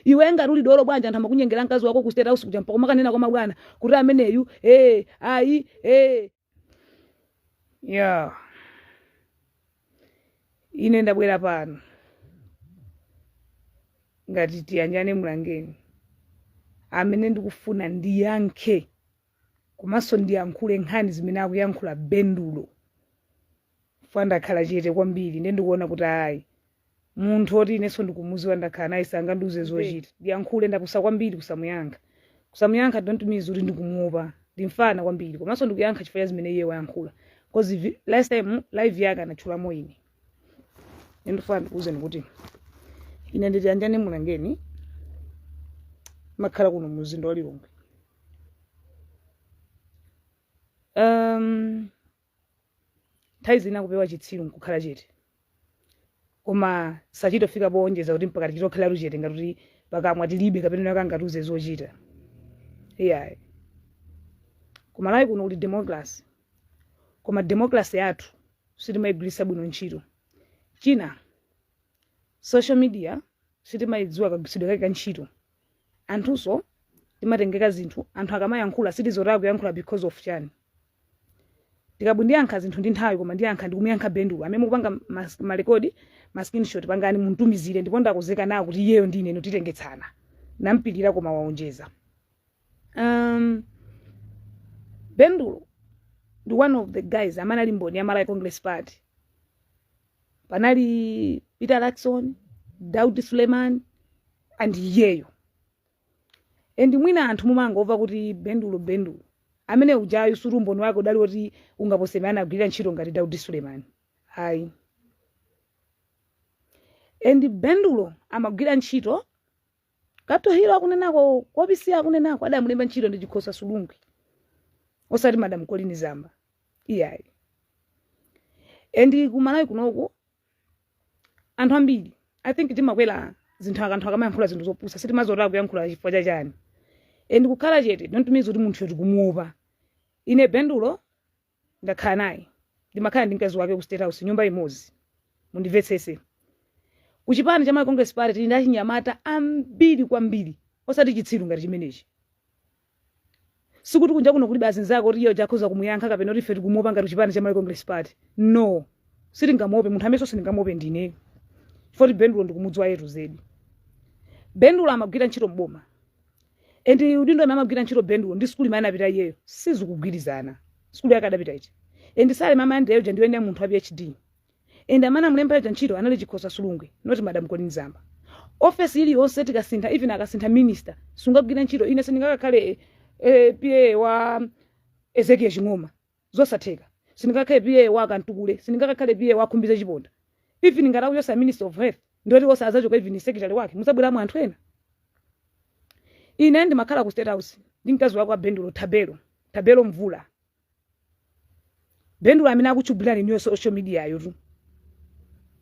iwe ngati uli dolo bwanja anthu amakunyengera mkazi wako ku state house kuja mpaka makanena kwa mabwana kuti ameneyu ayi yeah. Ine ndabwera pano ngati tiyanjane Mulangeni amene ndikufuna ndiyankhe komanso ndiyankhule nkhani zimene akuyankhula Bendulo funa ndakhala chete kwambiri ndi ndikuona kuti ayi munthu oti inenso ndikumuziwa ndakhala naye sangandiuze zochita ndiyankhule ndapusa kwambiri kusamuyankha don't mean kuti ndikumuopa ndimfana kwambiri komanso ndikuyankha chifukwa zimene iye wayankhula because last time live yake anatchulamo ine ndifuna ndikuuze kuti ine nditiyanjane Mulangeni makhala kuno muzinda wa Lilongwe nthawi zina kupewa chitsiru nkukhala chete koma sachitofika powonjeza kuti mpaka tichitokhala luchete ngati kuti pakamwa tilibe kapena kangatiuze zochita iyayi koma layi kuno kuti democracy koma democracy yathu sitimayigwiritsa bwino ntchito china social media sitimayidziwa kagwiritsidwe kake ntchito anthunso timatengeka zinthu anthu akamayankhula sitizotaka kuyankhula because of chani ndikabundiyankha zinthu ndi nthawi koma ndiyankha ndikumiyankha Bendulo amene mukupanga marekodi ma screenshot pangani muntumizire ndipo ndakuzeka nawo kuti iyeyo ndi ine titengetsana nampirira koma waonjeza Bendulo ndi one of the guys amene ali mboni ya Malawi Congress Party panali Peter Lacson, Daudi Suleiman and iyeyo and mwina anthu mumangova kuti Bendulo amene ujayo surumboni wake udali kuti ungaposemana agwirira ntchito ngati Daudi Suleiman ayi and Bendulo amagwira ntchito Capitol Hill akunenako kopisiya akunenako adamulemba ntchito ndi Chikhosa Sulungwe osati Madam Colin Zamba iyayi and kumalawi kunoko anthu ambiri I think timakwera zinthu anthu akamayankhula zinthu zopusa sitimazotaka kuyankhula chifukwa chachani and kukhala chete don't mean kuti munthu tikumuopa ine Bendulo ndakhala naye ndimakhala ndi mkazi wake ku state house nyumba imodzi mundimvetsese kuchipani cha Malawi Congress Party tili ndi achinyamata ambiri kwambiri osati chitsiru ngati chimenechi sikuti kunja kuno kulibe azinzako kuti iyo jakhoza kumuyankha kapena kuti ife tikumuopa ngati kuchipani cha Malawi Congress Party no sitingamuope munthu amenso sindingamuope ndine chifukwa Bendulo ndikumudziwa yetu zedi Bendulo amagwira ntchito mboma and udindo amagwira ntchito Bendulo ndi skuli imene apita iyeyo sizikugwirizana skuli yake adapita ichi and sale mama ndiye ndiye ndi munthu wa PhD and amana mulemba ya ntchito anali Chikhosa Sulungwe not Madam Colin Zamba office ili yonse tikasintha even akasintha minister sungagwira ntchito ine sindingakhale PA wa Ezekiel Chingoma zosatheka sindingakhale PA wa Kantukule sindingakhale PA wa Khumbize Chiponda even ngati akuyosa minister of health ndoti osazachoka even secretary wake musabwera anthu ena ine ndimakhala ku state house ndi mkazi wake wa Bendulo Tabelo Mvula Bendulo amene akuchubulani niyo social media yotu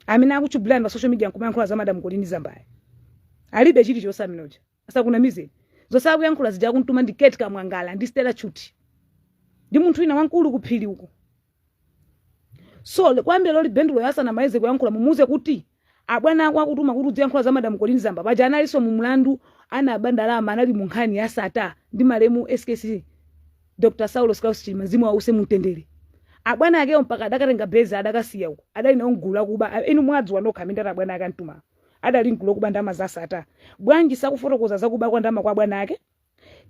amene akuchubulani pa social media nkumayankhula za Madam Colin Zamba alibe chiti chosaminoja asa kuna mizeni zosa kuyankhula zija kuntuma ndi Kate Kamwangala ndi Stella Chuti ndi munthu ina wankulu kuphiri uko so kwambe loli Bendulo yasana maize kuyankhula mumuze kuti abwana ako akutuma kuti uziyankhula za Madam Colin Zamba paja analiso mu mlandu ana bandalama anali mu nkhani ya sata ndi malemu SKC Dr. Saulo Scaus Chimazimu ause mutendere abwana akeyo mpaka adakatenga beza adakasiya uko adali na ungula kuba enu mwadziwa nokha amene abwana ake antuma adali nkulo kuba ndama za sata bwanji sakufotokoza zakuba kwa ndama kwa bwana ake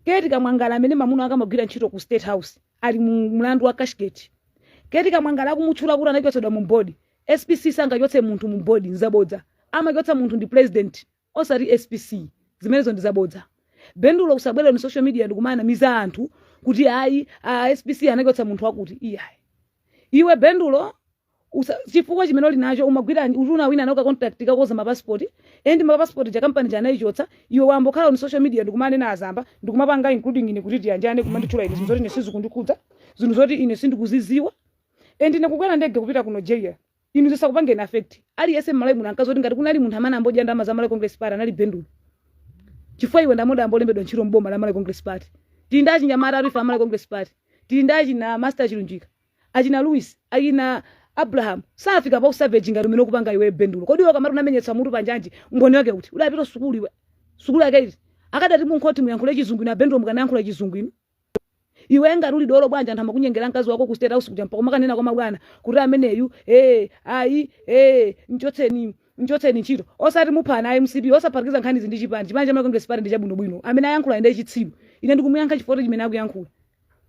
Kate Kamwangala amene mamuno akamagwira ntchito ku state house ali mu mlandu wa Kashgate Kate Kamwangala akumutchula kuti anachotsedwa mu board SPC sangachotse munthu mu board nzabodza amachotsa munthu ndi president osati SPC zimenezo ndizabodza Bendulo usabwera ni social media ndikumana miza anthu kuti ayi SPC anachotsa munthu wakuti iyayi iwe Bendulo chifukwa chimene uli nacho umagwira uluna wina anoka contract kakoza mapassport and mapassport ja company janaichotsa iwe wambokhala ni social media ndikumane na Azamba ndikumapanga including ine kuti tiyanjane kumandithula ine zinthu zoti ine sizikundikudza zinthu zoti ine sindikuziziwa and ine kukwera ndege kupita ku Nigeria inu zisakupange na affect ali yese Malawi muno ankazoti ngati kunali munthu amene amboja ndama za Malawi Congress Party anali Bendulo chifukwa iwe ndamoda ambolembedwa ntchito mboma la Malawi Congress Party tindachi nyamara arifa Malawi Congress Party tindachi na Master Chilunjika achina Louis achina Abraham safika pa savage ngati umene kupanga iwe Bendulo kodi iwe kamati unamenyetsa mutu panjanji mboni wake kuti udapita sukulu iwe sukulu yake iti akadati munkhoti muyankhule chizungu na Bendulo mukanayankhula chizungu inu iwe ngati dolo bwanja anthu amakunyengera mkazi wako ku state house kuja mpaka makanena kwa mabwana kuti ameneyu mchotseni ntchito osati muphana MCP osaphatikiza nkhani ndi chipani chimene Congress party ndi chabwino bwino amene ayankhula ende chitsiru ine ndikumuyankha chifukwa chimene akuyankhula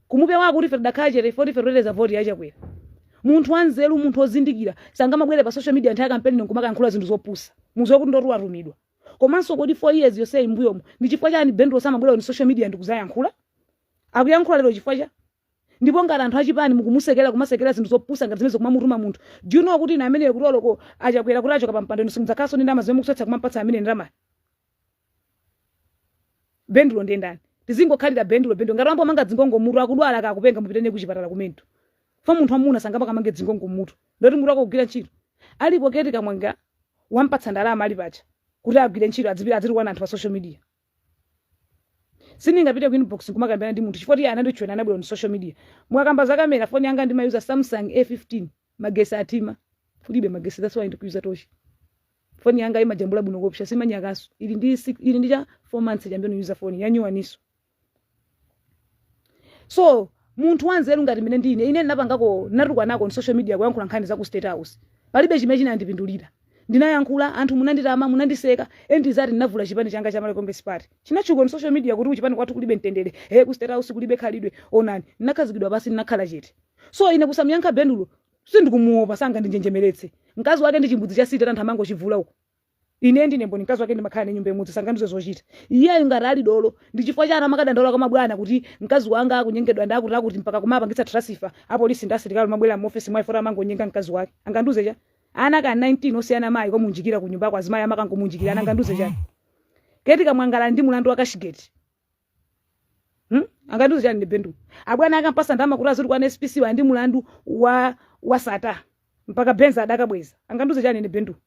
kumupe wako kuti Fred Dakajere 40 vote yachakwera munthu wanzeru munthu ozindikira sangamabwere pa social media nthawi campaign nkumakankhula zinthu zopusa muzo kuti ndoruwa rumidwa komanso kodi 4 years yose imbuyomo ndi chifukwa chani Bendulo samabwera on social media ndikuzayankhula akuyankhula lero chifukwa cha ndipo ngati anthu achipani mukumusekera kumasekera zinthu zopusa ngati zimene kumamutuma munthu do you know kuti ina amene kuloloko achakwera kuti achoka pampando simdzakaso ndi ndama zimene mukusatsa kumampatsa amene ndama Bendulo ndi ndani tizingokhalira Bendulo ngati ambo manga dzingongo mutu akudwala akakupenga mupitene kuchipatala kumento fa munthu amuna sangapa kamange dzingongo mutu ndoti mutu akugwira ntchito alipo keti kamwanga wampatsa ndalama ali pacha kuti agwire ntchito adziri wana anthu pa social media siningapite ku inbox kumakambana ndi munthu chifukwa iye anandichwena anabwera on social media mwakamba za kamera phone yanga ndimayuza Samsung A15 magesi atima fulibe magesi that's why ndikuuza toshi phone yanga imajambula bwino kopsha simanyakaso ili ndi cha 4 months jambe user phone yanyuwaniso so munthu wanzeru ngati mene ndine ine ndinapangako natukwa nako on social media kuyankhula nkhani za ku state house palibe chimene chinandipindulira ndinayankhula anthu munanditama munandiseka endizati ndinavula chipani changa cha Malawi Congress Party chinachuka on social media kuti kuchipani kwathu kulibe mtendere ku state house kulibe khalidwe onani ndinakhazikidwa basi ndinakhala chete so ine kusamyankha Bendulo sindikumuopa sanga ndinjenjemeretse mkazi wake ndi chimbudzi cha sita anthu amango chivula uko ine ndine mboni mkazi wake ndimakhala ne nyumba imudzi sanga ndizo zochita iye ngati ali dolo ndi chifukwa cha anamakadandaula kwa mabwana kuti mkazi wanga akunyengedwa ndakuti kuti mpaka kumapangitsa transfer apolisi ndi asilikali mabwera mu office mwa ifora amango nyenga mkazi wake anganduze cha ana ka 19 osiyana mayi komunjikira ku nyumba kwa azimayi amakango munjikira ananganduze chani keti kamwangala ndi mulandu wa kashigeti anganduze chani ne Bendulo abwana akampasa ndama kuti azuri kwa SPC wa ndi mulandu wa sata mpaka Benza adakabweza anganduze chani ne Bendulo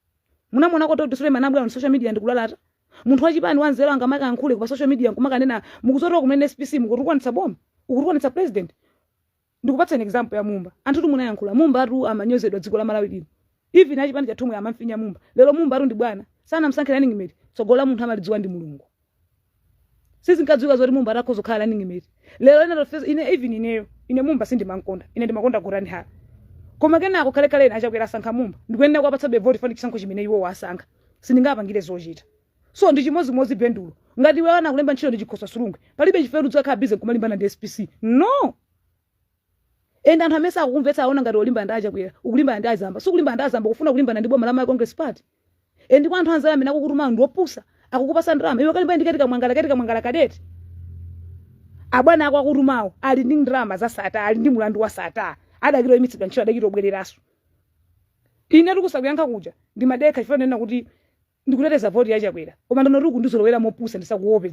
munamona ko Dr. Suleiman abwera on social media ndikulalata munthu wachipani wanzero angamaka ankhule kwa social media kumakanena mukuzoroka kumene SPC mukutukwanitsa bomba ukutukwanitsa president ndikupatsa an example ya Mumba anthu tu munayankhula Mumba atu amanyozedwa dziko la Malawi lino even achipani cha thumwe amamfinya Mumba lero Mumba atu ndi bwana sana msankhira running mate tsogola munthu amalidziwa ndi Mulungu sizinkadziwika zoti Mumba atakhoza kukhala running mate lero ine Mumba sindimankonda ine ndimakonda Gurani Hala koma kenako kale achakwera sankha Mumba ndikuyenera kuwapatsa vote fani chisankho chimene iwo wasankha sindingapangire zochita so ndi chimozimozi Bendulo ngati wewe ana kulemba ntchito ndi chikhosa sulungwe palibe chiferu dzakhala busy kumalimbana ndi SPC no enda anthu amesa akumvetsa aona ngati olimba ndachakwera ukulimba ndi azamba sukulimba ndi azamba kufuna kulimbana ndi boma la Malawi Congress Party endi kwa anthu anzala amene akukutuma ndi opusa akukupasa ndalama iwe kalimba ndi kamwangala kadeti abwana ako akutumawo ali ndi ndalama za sata ali ndi mulandu wa sata adakiro imitsidwa ntchito adakiro obwereraso ine tikusakuyankha kuja ndi madeka chifukwa nena kuti ndikuteteza vote yachakwera koma ndono kundizolowera mopusa ndisakuope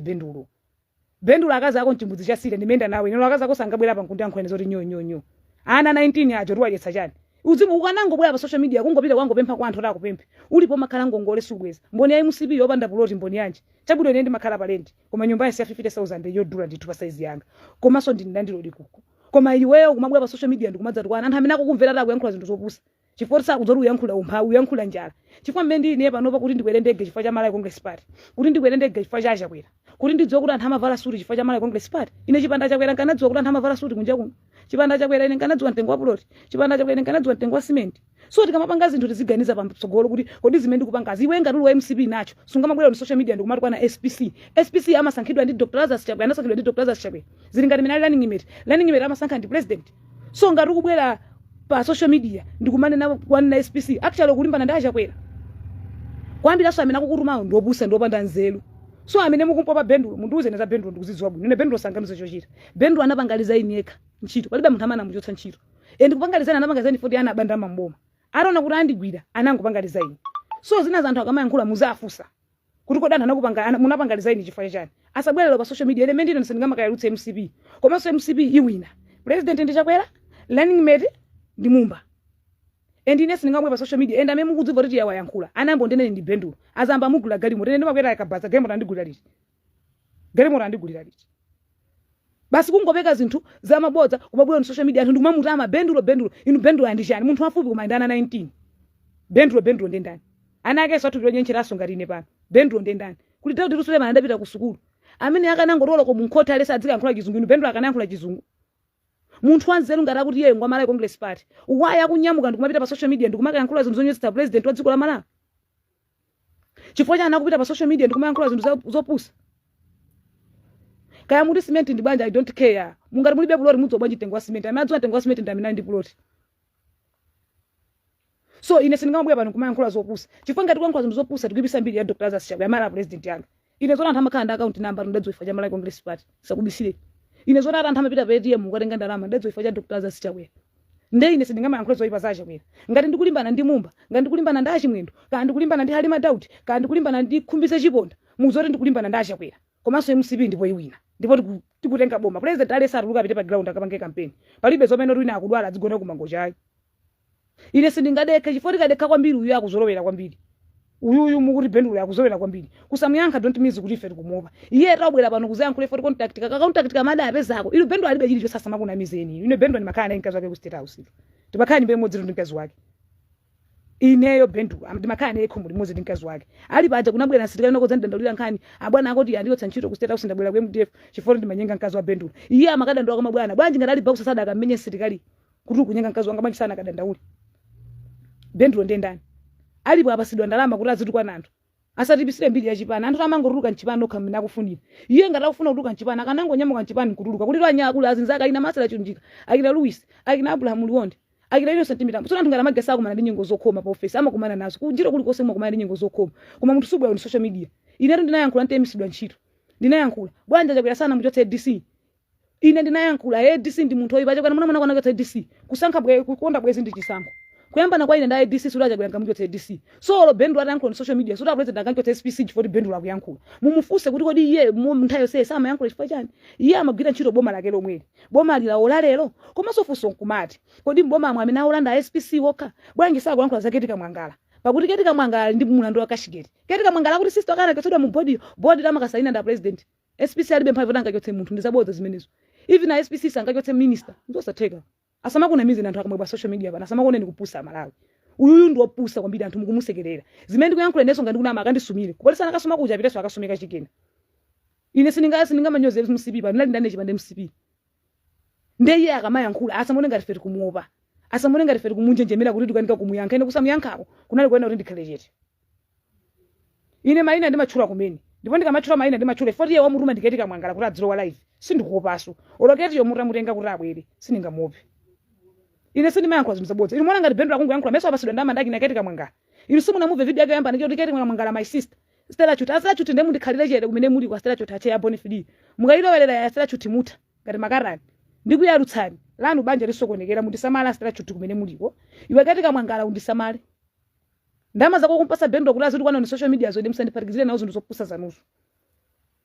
Bendulo akazi ako mchimbudzi cha sita ndimenda nawe ino akazi ako sangabwera pa nkundi yankhwene zoti nyonyo ana 19 ajo ruwayetsa chani uzimu ukanangobwera pa social media kungopita kwangopempha kwa anthu akupempha ulipo makhala ngongole sugweza mboni ya MCP yopanda buloti mboni yanji chabwino ine ndi makhala palendi koma nyumba ya 50,000 yodula ndithu pa size yanga komanso ndindandilo likuko koma iweyo kumabwera pa social media ndikumadza tukwana anthu amene akukumvera akuyankhula zinthu zopusa chifukwa sakuzoti uyankhula umphawi uyankhula njala chifukwa mmene ine panopa kuti ndikwere ndege chifukwa cha Malawi Congress Party kuti ndikwere ndege chifukwa cha achakwera kuti ndidziwe kuti anthu amavala suti chifukwa cha Malawi Congress Party ine chipanda chakwera nkanadziwa kuti anthu amavala suti kunja kuno chipanda chakwera ine nkanadziwa mtengo wa plot chipanda chakwera ine nkanadziwa mtengo wa cement so tikamapanga zinthu tiziganiza patsogolo kuti kodi zimene ndikupangazi iwe ngati wa MCP nacho sungamabwera on social media ndikumati kwana SPC amasankhidwa ndi Dr. Lazarus Chakwera anasankhidwa ndi Dr. Lazarus Chakwera zili ngati minali running mate amasankha ndi president so ngati ukubwera pa social media ndikumanena kwana SPC actually kulimbana ndi achakwera kwambira so amene akukutumawo ndiopusa ndiopanda nzeru so amene mukumpopa Bendulo munduze neza Bendulo ndikuzidziwa bwino ine Bendulo sangamizo chochita Bendulo anapangaliza ini yekha ntchito palibe munthu amana muchotsa ntchito ndikupangalizana anapangalizani foti ana abanda mamboma arona kuti andigwira anangopangaliza ini so zina za anthu akamayankhula muzafusa kuti kodana nakupanga munapangaliza ini chifukwa chani asabwerero pa social media element ino sindingamakayalutse MCP komanso MCP iwina president ndi Chakwera running mate ndi Mumba ine sindingamwe pa social media enda amene mukudziva kuti yawa yankhula anambo ndene ndi Bendulo azamba mugula galimo ndene ndimakwera akabaza galimo ndigulira liti basi kungopeka zinthu za mabodza kumabwera on social media anthu ndikumamutama Bendulo inu Bendulo andishani munthu wafupi kumayindana 19 Bendulo ndendani ana ake swatu nyencheraso ngati ine pano Bendulo ndendani kuti Daudi Suleiman andapita ku sukulu amene akanangorola ko munkhota alesa adzika yankhula chizungu inu Bendulo akanayankhula chizungu munthu wanzeru ngati akuti yeye ngwamala Congress party waya kunyamuka ndikumapita pa social media ndikumayankhula zinthu zonyozetsa president wa dziko la Malawi chifukwa chani akupita pa social media ndikumayankhula zinthu zopusa kaya muti cement ndi banja I don't care mungati mulibe buloti mudzobwanji tengo wa cement amadziwa tengo wa cement ndamina ndi buloti so ine sindingamubwera pano kumayankhula zopusa chifukwa ngati kuyankhula zinthu zopusa tikuyipisa mbiri ya Dr. Lazarus Chakwera Malawi president yanga ine zona anthu amakhala ndi account number ndadziwa cha Malawi Congress party sakubisire ine zona anthu amapita pa ATM kukatenga ndalama ndadziwa cha Dr. Lazarus Chakwera nde ine sindingamayankhula zoyipa za Chakwera ngati ndikulimbana ndi Mumba ngati ndikulimbana ndi Achimwendo kana ndikulimbana ndi Halima Daudi kana ndikulimbana ndi Khumbise Chiponda muzoti ndikulimbana ndi Chakwera komanso MCP ndipo iwina ndipo tikutenga boma president alesa atuluka apite pa ground akapange campaign palibe zomene wina akudwala adzigona kumangoja ayi ine sindingadeke chifukwa tikadekha kwambiri uyu akuzolowera kwambiri uyu mukuti Bendulo yakuzolowera kwambiri kusamuyankha don't mean kuti ife tikumuopa iye tabwera pano kuzayankhula for contact kamada apezako inu Bendulo alibe chili chosasa makunamizeni ine Bendulo ni makhala nkazi wake ku State House tibakhala nyimbe imodzi ndi mkazi wake ineyo Bendulo ndimakhala naye khumbu limodzi ndi mkazi wake ali paja kunabwera nsitikali nokodza ndandalira nkhani abwana akoti andiyotsa ntchito ku State House ndabwera ku MDF chifukwa ndimanyenga mkazi wa Bendulo iye amakadandaula kwa mabwana bwanji ngati ali bausa sada akamenye nsitikali kuti kunyenga mkazi wanga manji sana akadandaula Bendulo ndendani alipo apasidwa ndalama kuti azitukwa nanthu asatipisire mbiri ya chipana anthu amangotuluka mchipana okha mmene akufunira iye ngati akufuna kutuluka mchipana akanangonyamuka mchipani kutuluka kuti lwanya akulu azinzaka alina Masala Chunjika alina Louis alina Abraham Liwonde alina Innocent Mitambo so anthu ngati amagesa akumana ndi nyengo zokhoma pa office amakumana nazo kunjiro kuli konse kumana ndi nyengo zokhoma koma munthu subwa on social media inetu ndinayankhula ntemisidwa ntchito ndinayankhula bwanja Chakwera sana muchotse DC ine ndinayankhula DC ndi munthu oyipa kana mwana kwana kutsa DC kusankha kukonda bwezi ndi chisankho kuyambana kwa ine ndaye DC sura Chakwera ngamujotse DC so Bendulo atayankhula on social media sura president akanjotse SPC chifukwa Bendulo akuyankhula mumufuse kuti kodi iye munthayo sesa amayankhula chifukwa chani iye amagwira ntchito boma lake lomweli boma lilaola lero komanso funso nkumati kodi mboma amwe amene aulanda SPC wokha bwanji sakuyankhula za Ketika Mwangala pakuti Ketika Mwangala ndi mulandu wa Kashigeti Ketika Mwangala kuti sister kana ketsedwa mu board lamakasaina nda president SPC alibe mphamvu angachotse munthu ndizabodza zimenezo even na SPC sangachotse minister ndosatheka asamakunamize anthu akamwe pa social media pana asamakoneni kupusa Malawi uyu ndi opusa kwambiri anthu mukumusekerera zimene ndikuyankhula neso ngati kunama akandisumire kupolisana akasuma kuja apiteso akasumika chikena ine singamanyoze MCP pa ndali ndane chipande MCP ndeye akamayankhula asamone ngati feti kumuopa asamone ngati feti kumunjenjemera kuti tukanika kumuyankha ine kusamuyankhako kunali kuenda kuti ndikhale chete ine maina ndimachula kumene ndipo ndikamachula maina ndimachula 40 year wa muruma ndiketika Mwangala kuti adzilowa live sindikuopaso oloketi yomura mutenga kuti abwere siningamuope ine sindimayankhula zinthu zabodza ine mwana ngati Bendulo akungoyankhula meso apasidwa ndama ndaki Ketika Mwangala ine simunamuve video yake yamba ndikoti Ketika Mwangala my sister Stella Chuti ndemu ndikhalire chete kumene muli kwa Stella Chuti acheya Bonifidi mukayilowelera ya Stella Chuti muta ngati makarani ndikuyarutsani lanu banja lisokonekera mundisamala Stella Chuti kumene muliko iwe Ketika Mwangala undisamale ndama zako kumpasa Bendulo kuti aziti kwana social media zo ndimsandipatikizire nazo zinthu zopusa zanuzo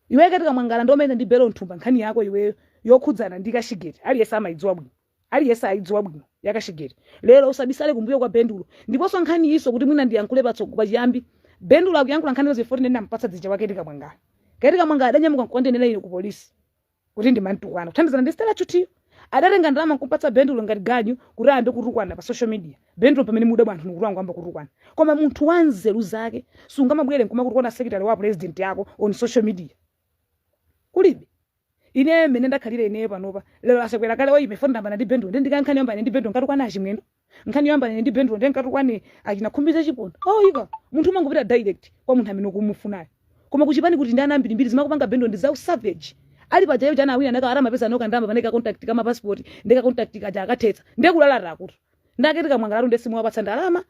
iwe Ketika Mwangala ndomene ndi Belo Nthumba nkhani yako iwe yokhudzana ndi Kashigeti aliyesa amayidziwa bwino aliyesa ayidziwa bwino yakashigeti lero usabisale kumbuyo kwa Bendulo ndiponso nkhani iso kuti mwina ndiyankhule patsogolo pachiyambi Bendulo akuyankhula nkhani zo 40 ndi ampatsa dzija wa Ketika Mwangala Ketika Mwangala adanyamuka nkondenera ine ku police kuti ndi mantukwana kuthandizana ndi Stella Chuti adatenga ndalama kumpatsa Bendulo ngati ganyu kuti ayambe kutukwana pa social media Bendulo pamene muda bwanthu nkulanga amba kutukwana koma munthu wanzeru zake sungamabwere nkuma kuti kuona secretary wa president yako on social media kulibe ine mene ndakhalire ine panopa lero asekwera kale oyipe fona ndamba ndi Bendulo ndikankhani yamba ndi Bendulo ngatukwana Achimwendo nkhani yamba ndi Bendulo ngatukwane achina Khumbise Chiponda iva munthu mangopita direct kwa munthu amene ukumufunayo koma kuchipani kuti ndana mbirimbiri zimakupanga Bendulo ndi za savage ali pajayo jana awina naka arama pesa noka ndamba paneka contact kama passport ndeka contact kaja akathetsa ndekulalata akuti Ketika Mwangala ndesimu wapatsa ndalama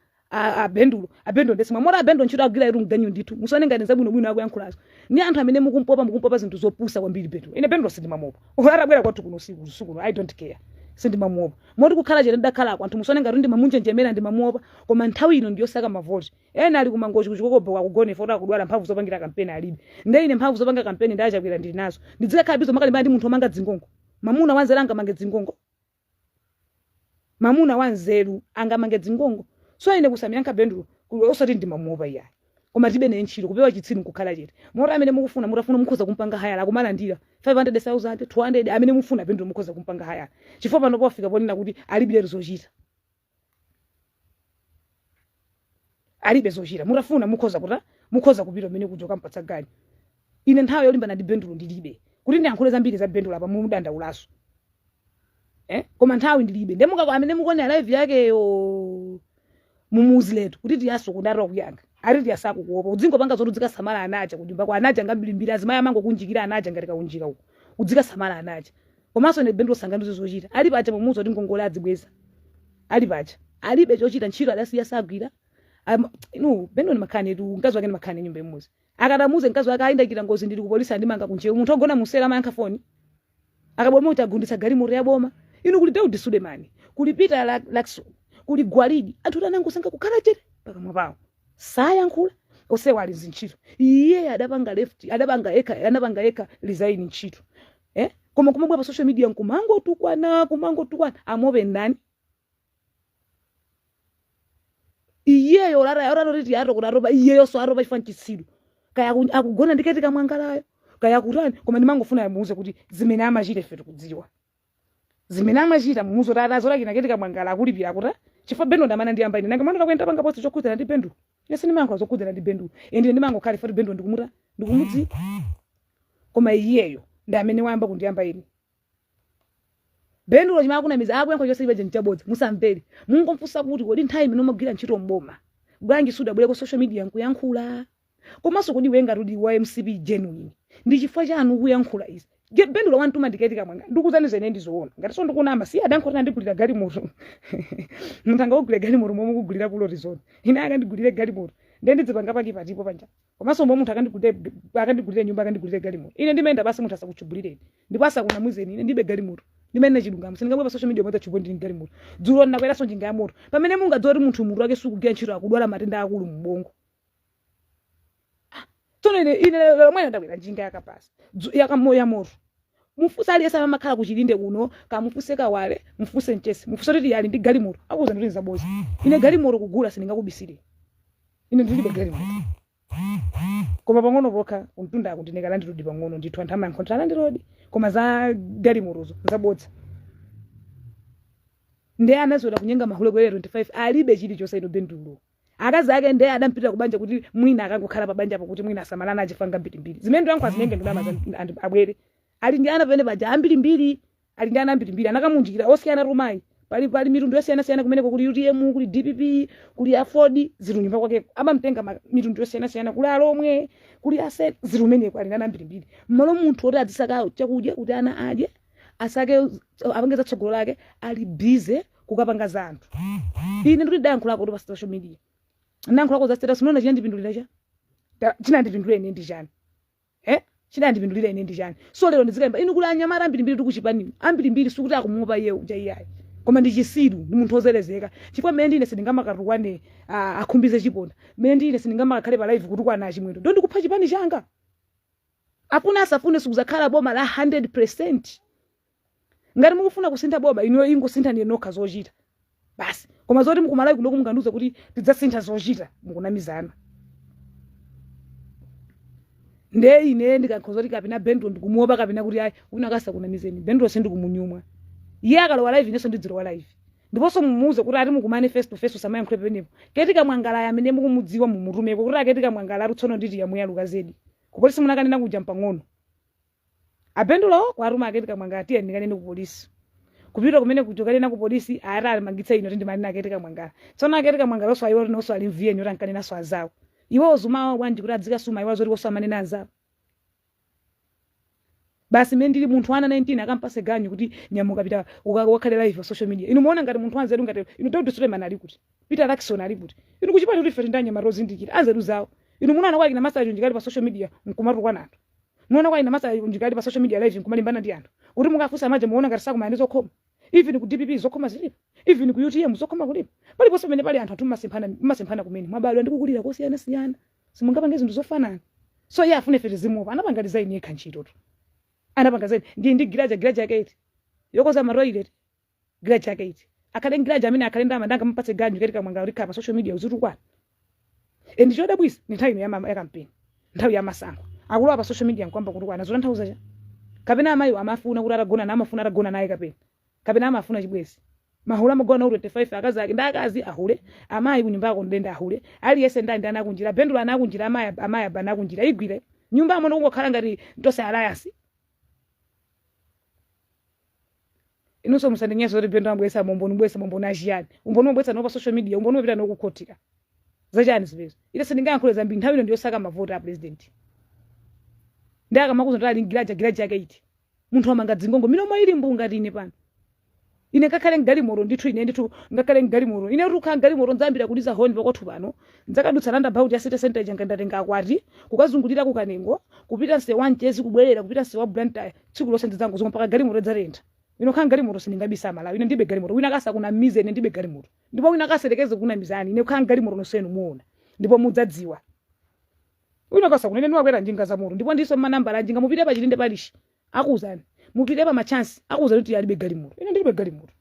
Bendulo ndesimu mora Bendulo ntchito agwira iru mganyu ndithu musonenga nzabwino bwino akuyankhulazo ni anthu amene mukumpopa zinthu zopusa kwambiri Bendulo ine Bendulo sindimamopa arabwera kwathu kuno usiku I don't care sindimamopa moti kukhala chete ndakhala anthu musonenga kuti ndimamunjenjemera ndimamopa koma nthawi ino ndiyosaka mavoti ena ali kumangochi kuchikokobo kwakugone fota akudwala mphamvu zopangira kampeni alibe nde ine mphamvu zopanga kampeni ndachakwera ndili nazo ndidzikakhala bizo makalimbana ndi munthu omanga dzingongo mamuna wanzeru angamange dzingongo mamuna wanzeru angamange dzingongo so ine kusamiyankha Bendulo osati ndimamuopa iyayi koma tibe ne ntchito kupewa chitsini kukhala chete mora amene mukufuna mutafuna mukhoza kumpanga hayala akumalandira 500,000 200 amene mufuna Bendulo mukhoza kumpanga hayala chifukwa pano pofika ponena kuti alibe zochita alibe zochita mutafuna mukhoza kupita mene kujoka mpatsa gani ine nthawi yolimbana ndi Bendulo ndilibe kuti ndiyankhule zambiri za Bendulo apa mudanda ulaso koma nthawi ndilibe ndemuka amene mukuona live yake yo mumuzi letu kuti tiyaso kudaro kuyanga ari tiyasako kuopa udzingo panga zotu dzika samala anaja kunyumba kwa anaja ngabilimbira azimaya mango kunjikira anaja ngati kaunjika uko udzika samala anaja komanso ne Bendulo sanganizo zochita ali pacha mumuzi oti ngongola adzibweza ali pacha alibe chochita ntchito adasiya sagwira Bendulo makhani tu mkazi wake makhani nyumba imuzi akadamuze mkazi wake aindakira ngozi ndili ku polisi andimanga kunjeu munthu ogona musela mayankha foni akabomwe utagundisa galimoto ya boma inu kuli Daudi Sulemani kuli Peter Lakson kuli Gwalidi anthu anangosanga kukhala chete pakamwa pawo sayankhula osewa ali ntchito iye adapanga anapanga eka resign ntchito koma kumabwa pa social media nkumango tukwana amobe ndani iyeyo lara riti yaro kudaroba iyeyo so aroba ifanchisido kaya akugona ndiketi kamwangalayo kaya kutani koma ndimangofuna yamuuze kuti zimene amachita fetu kudziwa zimene amachita mumuzo tazora kinaketi kamwangala akulipira kuti chifukwa Bendulo ndamana ndiyamba ine nanga mwana kakwenda panga posti chokudzera ndi Bendulo yesi ndimango zokudzera ndi Bendulo ende ndimango khali fati Bendulo ndikumudzi koma iyeyo ndamene wayamba kundiyamba ine Bendulo chimaka kuna miza akwe yanko chose ibeje nchabodza musamvere mungomfusa kuti kodi nthawi imene umagwira ntchito mboma bwanji suda bweleko social media nkuyankhula komanso kodi wenga rudi wa MCB genuine ndi chifukwa chanu kuyankhula izi Bendulo wantuma ndiketi kamwanga ndikuzani zene ndizoona ngati so ndikunamba si adankhota ndigulira galimoto muntanga ogulira galimoto momwe kugulira kulo resort ine akandigulire galimoto ndidzipanga paki patipo panja komanso momwe munthu akandigulire nyumba akandigulire galimoto ine ndimenda basi munthu asakuchubulireni ndipasa kuna mwizeni ine ndibe galimoto ndimene chilungamo siningabwe pa social media mota chipo ndi galimoto dzulo nakweraso njinga ya moto pamene mungadzori munthu wake sukugya ntchito akudwala matenda akulu mbongo tsono ine mwana ndakwera njinga yakapasa yakamoya moto mufusa aliyesa amakhala kuchilinde kuno kamufuseka wale mufuse mchesi mufuse kuti yali ndi galimoto akuza ndi zabozi ine galimoto kugula siningakubisire ine ndilibe galimoto koma pang'ono pokha untunda akundineka landirodi pang'ono ndithu anthu amayankhontra landirodi koma za galimotozo zabodza ndiye anazoda kunyenga mahule kwele 25 alibe chilichonse ino Bendulo akazi ake ndiye adampita kubanja kuti mwina akangokhala pa banja pakuti mwina asamalana achifanga mbirimbiri zimene ndo yankho azinenge ndalama abwere ali ndi ana pene baja ambirimbiri ali ndi ana ambirimbiri anakamunjikira osiyana rumayi pali mitundu yosiyana kumeneko kuli UTM kuli DPP kuli Afford ziru nyumba kwake amamtenga mitundu yosiyana kuli alomwe kuli asset ziru kumeneko ali ndi ana ambirimbiri mmalo munthu oti adzisaka chakudya kuti ana adye asake apangeza tsogolo lake ali busy kukapanga za anthu ine ndikuti dayankhula kuti pa social media ndayankhula za status unaona chinandipindulira chinandipindulira ine ndi chani chinandipindulira ine ndi chani so lero ndizikamba inu kuli anyamata ambirimbiri tikuchipani ambirimbiri sikuti akumuopa iye uja iyayi koma ndi chisiru ndi munthu ozerezeka chifukwa mmene ndine sindingamakatukwane akhumbize chiponda mmene ndine sindingamakakhale pa live kuti kwana achimwendo ndo ndikupha chipani changa afuna asafune sikuzakhala boma la 100%. Ngati mukufuna kusintha boma ino ingosintha ni nokha zochita basi koma zoti mukumalayi kuno kumunganduza kuti tidzasintha zochita mukunamizana nde ine ndikakhozoti kapina Bendulo ndikumuopa kapina kuti ayi unakasa kunamizeni Bendulo sindikumunyumwa iye akalowa live inenso ndidzilowa live ndiponso mumuuze kuti ati mukumane face to face samayankhule penepo ketika mwangala amene mukumudziwa mumutumeko kuti aketika mwangala ari tsono nditi yamuya lukazedi kupolisi munakanena kuja mpang'ono Bendulo kwaruma aketika mwangala tiye ndikanene ku polisi kupita kumene kuchokalena ku polisi ara magitsa ino ndi mali aketika mwangala tsono aketika mwangala so ayiwo no so ali mviye nyota nkanena so azawo iwo zuma bwanji kuti adzika suma iwo zoti kosa manena azawo basi mene ndili munthu ana 19 akampase ganyu kuti nyamuka pita wakhalera live social media inu muona ngati munthu anzeru ngati inu Daudi Sulemani ali kuti Peter Lakson ali kuti inu kuchipata kuti fete ndanya marozindikira anzeru zawo inu munaona kwa ina message njikali pa social media nkumatu kwa nato muona kwa ina message njikali pa social media live nkumalimbana ndi anthu kuti mukafusa maje muona ngati saku mayendezo khoma even ku DPP zokoma zilipo even ku UTM zokoma kulipo pali poso mene pali anthu atumasemphana kumene mabalo ndikukulira kosiyana siyana simungapanga izinto zofanana so iye afune fete zimopa anapanga design yekha ntchito anapanga zaidi ndi garage yake yokoza maroilet garage yake akale garage amene akalenda amandanga mpatse ganyu ketika mwanga uri kapa social media uzitu kwa ndi choda bwisi ni nthawi ya campaign nthawi ya masango akulu apa social media nkwamba kuti kwana zona nthauza cha kapena amayi amafuna kuti aragona na amafuna aragona naye kapena amafuna chibwezi mahula magona uri 25 akazi ake ndakazi ahule amayi kunyumba yako ndenda ahule ali yese ndani anakunjira Bendulo anakunjira amayi bana kunjira igwire nyumba amono kungokhala ngati ntose alliance inonso musandinyezo kuti pendo ambwesa momboni achiyani umboni ambwesa no pa social media umboni upita no kukhotika zachani zipezo ite sindingayankhule zambiri nthawi ino ndiyosaka mavoti a president ndaka makuzo ndali gilaja yake iti munthu amanga dzingongo milomo ili mbunga tine pano ine kakhale ngalimoro ndithu ine ndithu ngakhale ngalimoro ine ruka ngalimoro nzambira kuliza honi pakothu pano nzakadutsa landa about ya city center janga ndatenga akwati kukazungulira kukanengo kupita nse wanchezi kubwerera kupita nse wa Blantyre tsiku lose ndizangu zomwe paka galimoro dzarenta ino khanga galimoro sindingabisa mala ine ndibe galimoro wina kasa kuna mize ine ndibe galimoro ndipo wina kaserekeze kuna mizani ine khanga galimoro nosenu muona ndipo mudzadziwa wina kasa kuna ine niwakwera njinga za moro ndipo ndiso manambala njinga mupite pa chilinde palishi akuzani mupite pa machance akuzani kuti yalibe galimoro ine ndibe galimoro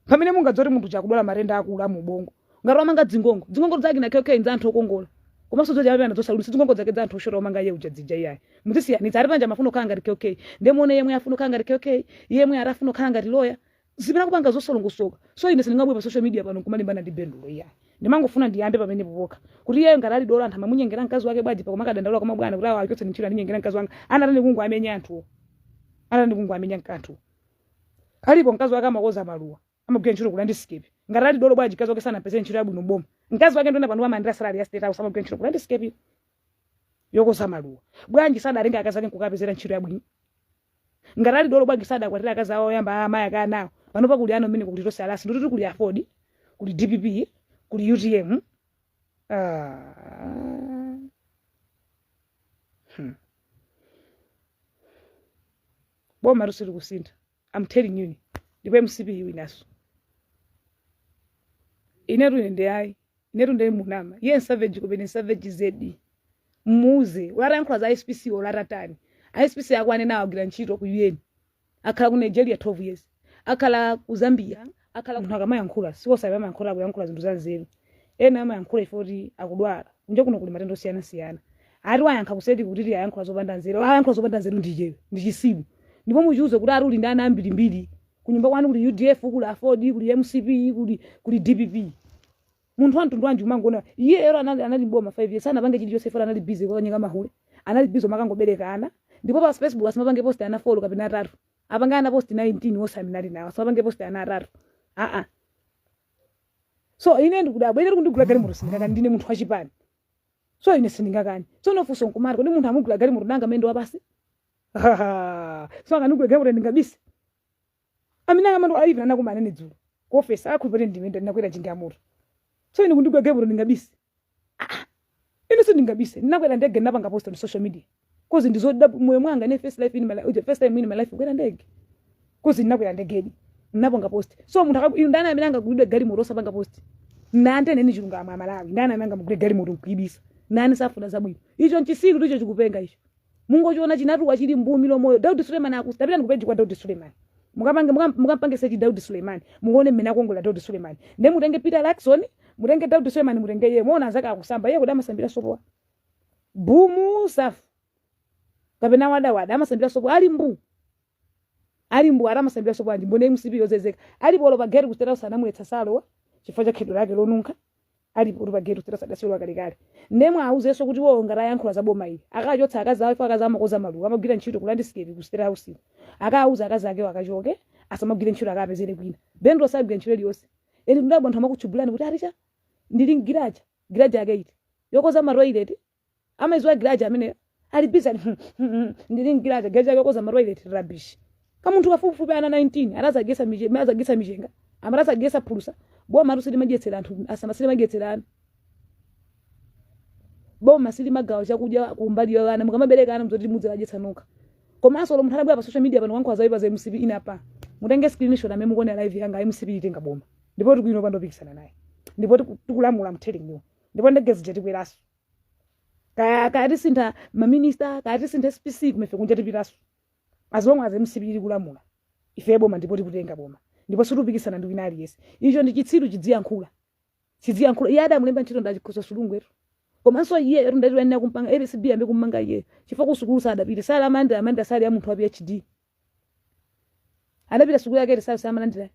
pamene mungadzoti munthu chakudwala marenda akula mu bongo ngati wamanga dzingongo zake na KK nzanthu okongola komanso zoja apana zosalulisa dzingongo zake dzanthu oshora wamanga ye uja dzija yayi mutisiyani tsari panja mafuno kanga ngati KK ndemone yemwe afuna kanga ngati KK yemwe arafuna kanga ngati lawyer zipina kupanga zosolongosoka so ine sindingabwe pa social media pano kumalimbana ndi bendulo yayi ndimangofuna ndiyambe pamene popoka kuti yeye ngati ali dola anthu amamunyengera mkazi wake bwaji pakoma kadandaula kama bwana kuti awa alichotse ntchito aninyengera mkazi wanga anatani kungu amenya anthu alipo mkazi wake amakoza maluwa amagwira ntchito kulandi scape ngati ali dolo bwaji mkazi wake sana pese ntchito yabwino boma mkazi wake ndona pano amandira salary ya state house amagwira ntchito kulandi scape yokoza maluwa bwanji sada arenga akazi ake kukapezera ntchito yabwino ngati ali dolo bwanji sada akwatira akazi awo yamba amaya kana nawo pano pakuli ano mmene kuti tonse alasi ndoti kuli afford kuli DPP kuli UTM boma rusiri kusinta I'm telling you ndipo MCP inaso inetu ndeyai inetu ndeye munama ye savage kubene savage zedi muze ularankhula za SPC olaratani SPC akwane nawo agira ntchito ku UN akhala ku Nigeria 12 years akhala ku Zambia akhala munthu akamayankhula siwo sabe amayankhula kuyankhula zinthu zanzeru ena amayankhula ifoti akudwala kunje kuno kuli matendo siyana ari wayankha kuseti kuti ayankhula zopanda nzeru ayankhula zopanda nzeru ndi chisibu ndipo muchuze kuti ari uli ndana ambirimbiri kunyumba kwanu kuli UDF kuli afford kuli MCP kuli DPP munthu wantundu wanji umangona iye ero anali boma 5 years sana pange chili Joseph anali busy kwa nyika mahule anali busy makangobereka ana ndipo pa Facebook asimapange post ana follow kapena 3 apanga ana post 19 wosaminali nawo asimapange post ana 3 so ine ndikudabwa ine kundigula gali murusi ngaka ndine munthu wachipani so ine sindingakani so nofuso nkumari kodi munthu amugula gali muru nanga mendo wapasi so akanigula gali muru ndingabisi amina ngamando alivi nana kumanene dzulo kofesa akhupere ndimenda ndinakwera njinga moto so ine kundigula gali muru ndingabisi ine sindingabisi ndinakwera ndege napanga post on social media kozi ndizoda moyo mwanga ne first life in my life first time in my life kwera ndege kozi ndinakwera ndegedi napanga post so munthu ndana amina ngagulidwe gali muru osapanga post nande neni chilunga Malawi ndana amanga mugule gali muru kuibisa nani safuna zabwino icho nchisiru ndicho chikupenga icho mungochiona chinatu chili mbumi lomoyo Daudi Suleiman akustapita ndikupeji kwa Daudi Suleiman mukapange sechi Daudi Suleiman muone mmene akongola Daudi Suleiman nde mutenge Peter Lacson mutenge Daudi Suleiman mutenge yeye muona zaka akusamba yeye kudama sambira sopo bumu safu kapena wada amasambira sopo ali mbu arama sambira sopo andi mbone MCP yozezeka ali polo pageri kustera usana muletsa salo chifukwa cha khido lake lonunka ali polo pageri kustera sadasiro kalikali nemwe auzeso kuti wo ngara yankhula za boma ili akachotsa akazawo ifa akazama koza maluwa amagwira ntchito ku landscape kustera usiku akauza akazake wakachoke asamagwira ntchito akapezere kwina bendo sagwira ntchito liyonse eni ndabwa nthu amakuchubulani kuti aricha ndili ngiraja yake iti yokoza maroilet amaizwa giraja amene ali busy ndili ngiraja geja yokoza maroilet rubbish kama mtu kafufupi ana 19 anazagesa mijenga amarazagesa pulusa boma rusili majetsera anthu asamasili majetsera boma sili magawo chakuja kumbali wana mukamabereka ana mzoti mudze ajetsa noka komanso lo munthu anabwera pa social media pano wankho azaipa za MCP inapa mutenge screenshot amene mukuona live yanga MCP itenga boma ndipo tikuino pando pikisana naye ndipo tikulamula mthelinyo ndipo ndegezi jetikweraso kati sintha maminista kati sintha SPC kumefe kunja tipiraso as long as MCP ili kulamula ife boma ndipo tikutenga boma ndipo situpikisana ndi wina aliyense icho ndi chitsiru chidziyankhula iye adamulemba ntchito ndachikhoza sulungwetu komanso iye ero ndati wena kumpanga LCB ambe kummanga iye chifukwa kusukulu sadapite sala amanda sali ya munthu wa PhD adapita sukulu yake sala amalandira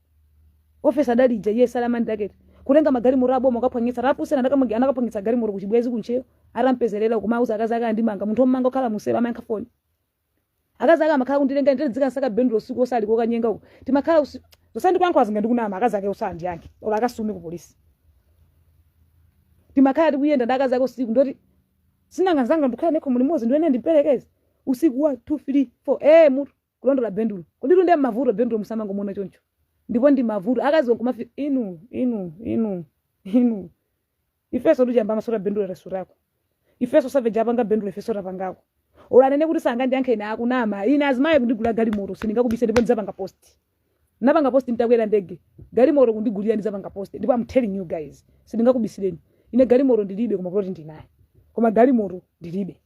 office adalija iye sala amanda yake kulenga magari moro aboma akaphwanyitsa rapusena anakaphwanyitsa gari moro kuchibwezi kuncheyo arampezerera kumauza akazaka ndimanga munthu omanga okhala musero amayankha foni akazaka amakhala kundilenga ndedzika nsaka bendulo usiku osali kokanyenga uko timakhala zosandi kwankho azinga ndikunama akazake usandi yanke ola akasumi ku polisi timakhala tikuyenda ndakazake usiku ndoti sinangazanga ndikhala nekho mulimozi ndiwene ndiperekeze usiku 1 2 3 4 mutu kulondola bendulo kunditu ndi mavuto bendulo musamango muona choncho ndipo ndi mavuto akazi onkumafi inu ifeso ndujamba masora bendulo resurako ifeso save jabanga bendulo ifeso rapangako olanene kuti sanga ndiyankhe ina akunama ina azimaye kundigula galimoro sindingakubise ndipo ndizapanga post napanga post nitakwera ndege galimoro kundigulira ndizapanga post ndipo I'm telling you guys sindingakubisireni ine galimoro ndilibe koma kuti ndinaye koma galimoro ndilibe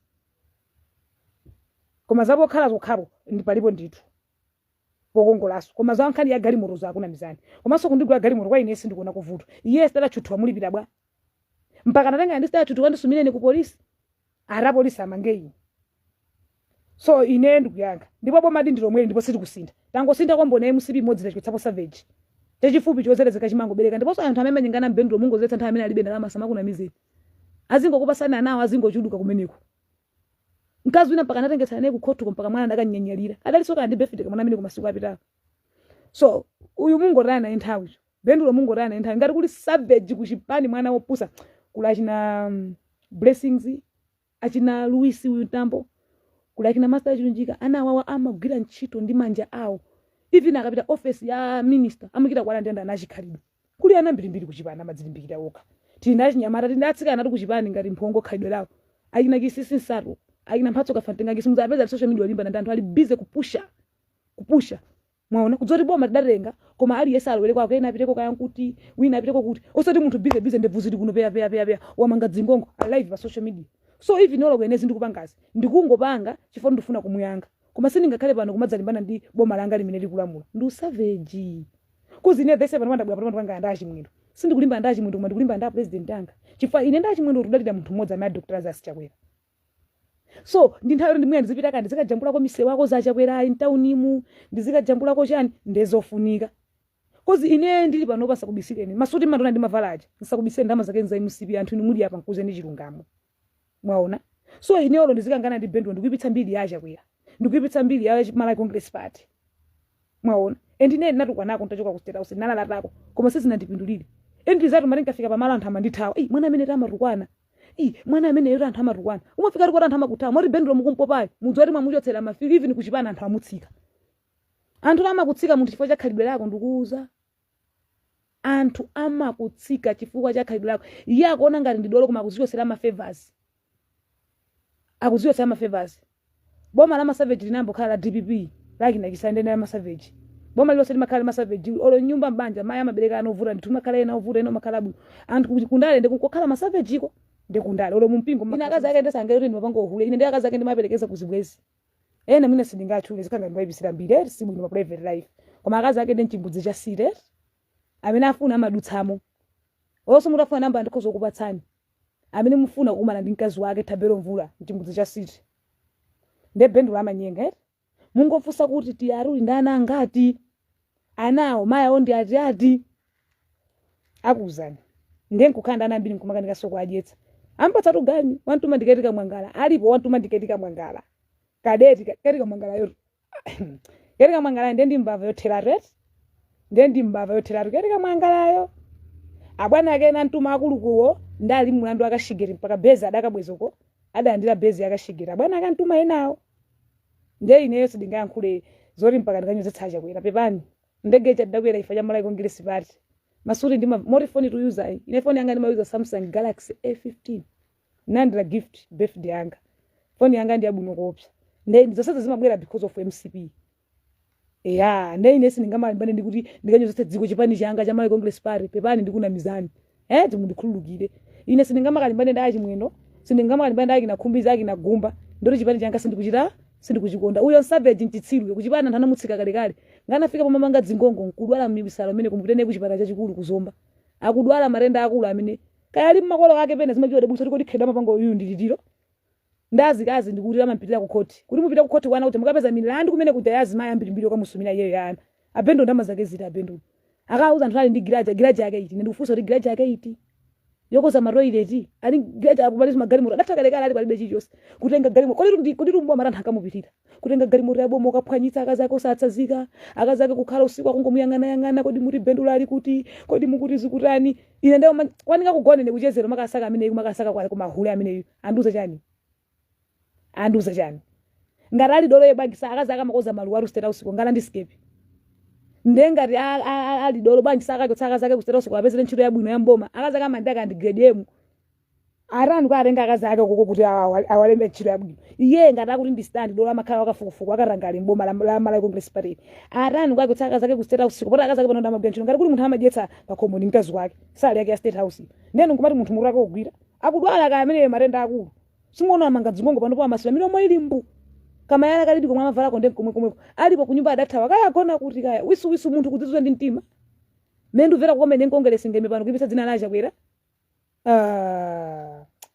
koma zabo khala zokhabo ndipalipo ndithu pokongolaso koma za nkhani ya galimoro zakuna mizani komanso kundigula galimoro kwa ine sindikuona kuvuto yes tala chuthwa mulipira bwa mpaka natenga ndisita chuthwa ndisumirene ku polisi ara polisi amangeyi so ine ndikuyankha ndipo boma ndindiro mwere ndipo sitikusinda tangosinda kwambone MCP modzi lachitsapo savage techifupi chozerezeka chimango bereka ndipo anthu amene nyingana mbenduro mungo zetsa anthu amene alibe ndalama samakuna mizeni azingo kupasana nawo azingo chuduka kumeneko mkazi wina mpaka natengetsa naye ku court mpaka mwana ndakanyenyalira adalisoka ndi birthday kama namene kumasiku apita so uyu mungo rana enthawi bendulo mungo rana enthawi ngati kuli savage kuchipani mwana wopusa kula achina blessings achina Louis uyu tambo kula achina master chunjika anawawa amagwira ntchito ndi manja awo even akapita office ya minister amukita kwala ndenda nachikhalidwe kuli ana mbirimbiri kuchipana madzilimbikira okha tina chinyamata tindatsikana kuti kuchipani ngati mphongo khalidwe lawo ayina kisisi nsatu ayina mphatso kafantenga kisimuza apeza social media olimba na anthu ali busy kupusha mwaona kudzoti boma tidatenga koma ali yesa alwere kwake ina apiteko kaya nkuti wina apiteko kuti osati munthu busy ndebvuziti kuno peya wamanga dzingongo live pa social media so even olo kwenezi ndikupangazi ndikungopanga chifukwa ndifuna kumuyanga koma sindingakhale pano kumadzalimbana ndi boma langa limene likulamula ndi usavage kuzine dhese pano mandabwa pano panga ndachi mwendo sindikulimba ndachi mwendo koma ndikulimba nda president anga chifukwa ine ndachi mwendo tudalira munthu mmodzi amene Dr. Lazarus Chakwera so ndinthayo ndimwe ndizipita kandi zikajambula ko mise wako za Chakwera intaunimu ndizikajambula ko chani ndezofunika kozi ine ndili pano pasa kubisikeni masuti mandona ndi mavalaje nsakubiseni ndama zake nza MCP anthu nimuli apa nkuze ndi chilungamo mwaona so ine olo ndizikangana ndi bendo ndikuipitsa mbili ya Chakwera ndikuipitsa mbili ya Malawi Congress Party mwaona endine ndinatukwa nako ntachoka ku State House nalala tako koma sisi ndipindulire endi zatu malinga fika pamalo anthu amandithawa mwana amene tamatukwana mwana amene yero anthu amatukwana umafika kuti anthu amakuthawa moti bendo mukumpopayo mudzoti mwamuchotsera mafili even kuchipana anthu amutsika anthu amakutsika munthu chifukwa cha khalidwe lako ndikuuza anthu amakutsika chifukwa cha khalidwe lako iye akuona ngati ndidolo koma akuzichosera ma favors boma la Savage linambo khala la DPP lakini akisande na ma Savage boma lilo sema khala ma Savage olo nyumba mbanja maya mabereka anovuta ndituma khala ena ovuta eno makalabu anthu kundale ndekukhala ma Savage iko ndekundale olo mumpingo ina akazi ake ndesangere kuti ndimapango ohule ine ndi akazi ake ndimaperekeza kuzibwezi ena mwina sindingachule zikanga ndibisira mbire simu ndi private life koma akazi ake ndi nchimbudzi cha sire amene afuna amadutsamo oso mutafuna namba ndikozo kupatsani amene mufuna kumana ndi mkazi wake Tabelo Mvula nchimbudzi cha sire nde bendo amanyenga mungofusa kuti tiyaruli ndana ngati anawo maya ondi ati akuzani ndenkukanda ana mbiri nkumakanika soko ajetsa ampatsa tugani wantuma ndiketika mwangala alipo wantuma ndiketika mwangala kadeti ketika mwangala yo ketika mwangala ndendi mbava yothera ret ndendi mbava yothera ketika mwangala yo abwana ake nantuma akulukuwo ndali mulandu akashigiri mpaka beza adakabwezoko adandira bezi yakashigiri bwana akantuma enawo nde ineyo sidingayankhule zori mpaka ndikanyozetsa Chakwera pepani ndege chadakwera ifa ya Malawi Congress Party masuri ndima mori phone to use ine phone yanga ndima Samsung Galaxy A15 nandira gift birthday yanga phone yanga ndi abuno kopsa nde ndizoseza zimabwera because of MCP nde ine sindingamalimbane ndikuti ndikanyozetsa dziko chipani changa cha Malawi Congress Party pepani ndikuna mizani timundikhululukire ine sindingamakalimbane ndachi mwendo sindingamakalimbane ndachi na khumbi zake na gumba ndoti chipani changa sindikuchikonda uyo Savage nchitsilwe kuchipana anthu anamutsika kalekale nganafika pamamanga dzingongo nkudwala m'mibisalo amene kumutene kuchipana chachikulu kuzomba akudwala marenda akulu amene kaya ali makolo ake pena zimachiwede buso kuti kheda mapango uyu ndilitiro ndazikazi ndikuti amampitira ku court kuti mupita ku court wana kuti mukapeza milandu kumene kuti yazi maya mbirimbiri okamusumira iyeyo yana abendo ndama zake zita abendo akauza anthu ali ndi giraji yake iti ndikufunsa kuti giraji yake iti yokoza matoilet ali giraji akubaliza magalimoto adatakale ali palibe chichonse kutenga galimoto kodi rumbo marantha akamupitira kutenga galimoto yaboma ukaphwanyitsa akazake osatsazika akazake kukhala usiku akungomuyang'ana kodi muri bendula ali kuti kodi mukuti zikutani ine ndio kwanika kugone nekuchezera makasaka ameneyu makasaka kwa kumahule ameneyu anduza chani ngarali dolo yebangisa akazake amakoza maluwa rustera usiku ngala ndiskepe ndengati ali dolo banji saka kutsaka zake kustera usiku apezere ntchito yabwino yamboma akazake amandaka andi grade M arani kwa arenga akazake koko kuti awalembe ntchito yabwino iye ngati akuti ndi stand dolo amakhala wakafukufuku akarangali mboma la mala congress party arani kwa kutsaka zake kustera usiku pota akazake pano ndamagwira ntchito ngati kuti munthu amadyetsa pa common mkazi wake sali yake ya state house neno nkumati munthu muraka kugwira akudwala ka amene matenda akulu singona amanga dzingongo pano pa masira milomo ili mbu kama yana kalidi komwe amavala konde komwe alipo kunyumba adathawa kaya agona kuti kaya wisu munthu kudzizwa ndi mtima mendu vera komene nkongelese ngeme pano kuipisa dzina la Chakwera